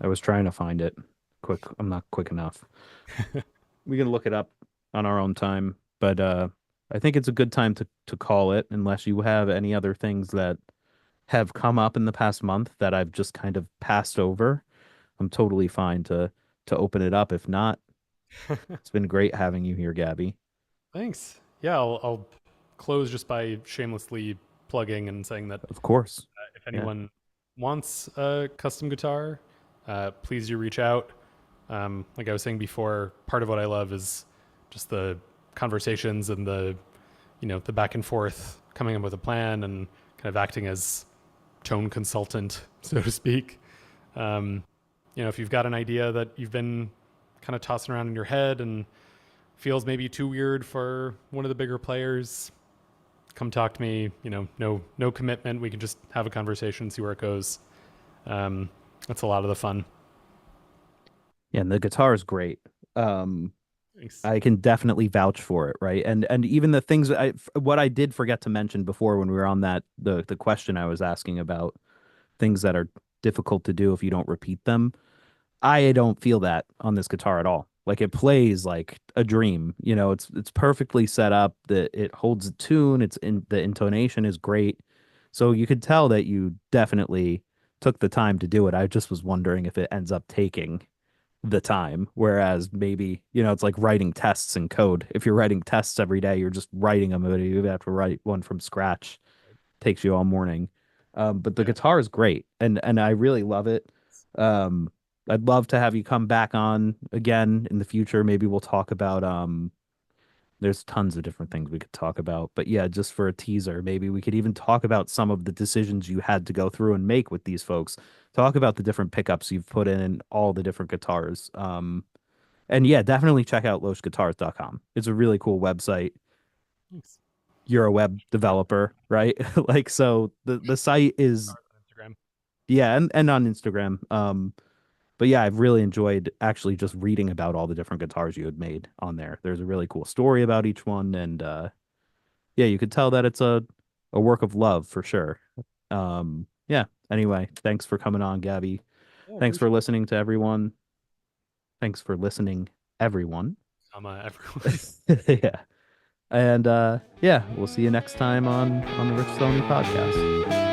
I was trying to find it. I'm not quick enough. We can look it up on our own time, but I think it's a good time to call it unless you have any other things that have come up in the past month that I've just kind of passed over. I'm totally fine to open it up. If not, it's been great having you here, Gabby. Thanks. Yeah, I'll close just by shamelessly plugging and saying that Of course. if Yeah. anyone wants a custom guitar, please do reach out. Like I was saying before, part of what I love is just the conversations and the back and forth, coming up with a plan and kind of acting as tone consultant, so to speak. Um, if you've got an idea that you've been kind of tossing around in your head and feels maybe too weird for one of the bigger players, come talk to me. No commitment. We can just have a conversation, see where it goes. That's a lot of the fun. Yeah, and the guitar is great. Thanks. I can definitely vouch for it, right? And even the things what I did forget to mention before when we were on that the question I was asking about things that are difficult to do if you don't repeat them. I don't feel that on this guitar at all. Like it plays like a dream. It's perfectly set up. That it holds a tune. The intonation is great. So you could tell that you definitely took the time to do it. I just was wondering if it ends up taking the time. Whereas maybe, it's like writing tests in code. If you're writing tests every day, you're just writing them, but you have to write one from scratch. Takes you all morning. But the Yeah. guitar is great, and I really love it. Um, I'd love to have you come back on again in the future. Maybe we'll talk about there's tons of different things we could talk about. But yeah, just for a teaser, maybe we could even talk about some of the decisions you had to go through and make with these folks. Talk about the different pickups you've put in all the different guitars. And yeah, definitely check out loschguitars.com. It's a really cool website. Thanks. You're a web developer, right? Like so the site is Stars on Instagram. yeah, and on Instagram. But yeah, I've really enjoyed actually just reading about all the different guitars you had made on there. There's a really cool story about each one, and yeah, you could tell that it's a work of love for sure. Yeah. Anyway, thanks for coming on, Gabby. Yeah, Thanks for appreciate it. listening to everyone. Thanks for listening, everyone. Everyone. Yeah. And yeah, we'll see you next time on the Rich Sony podcast.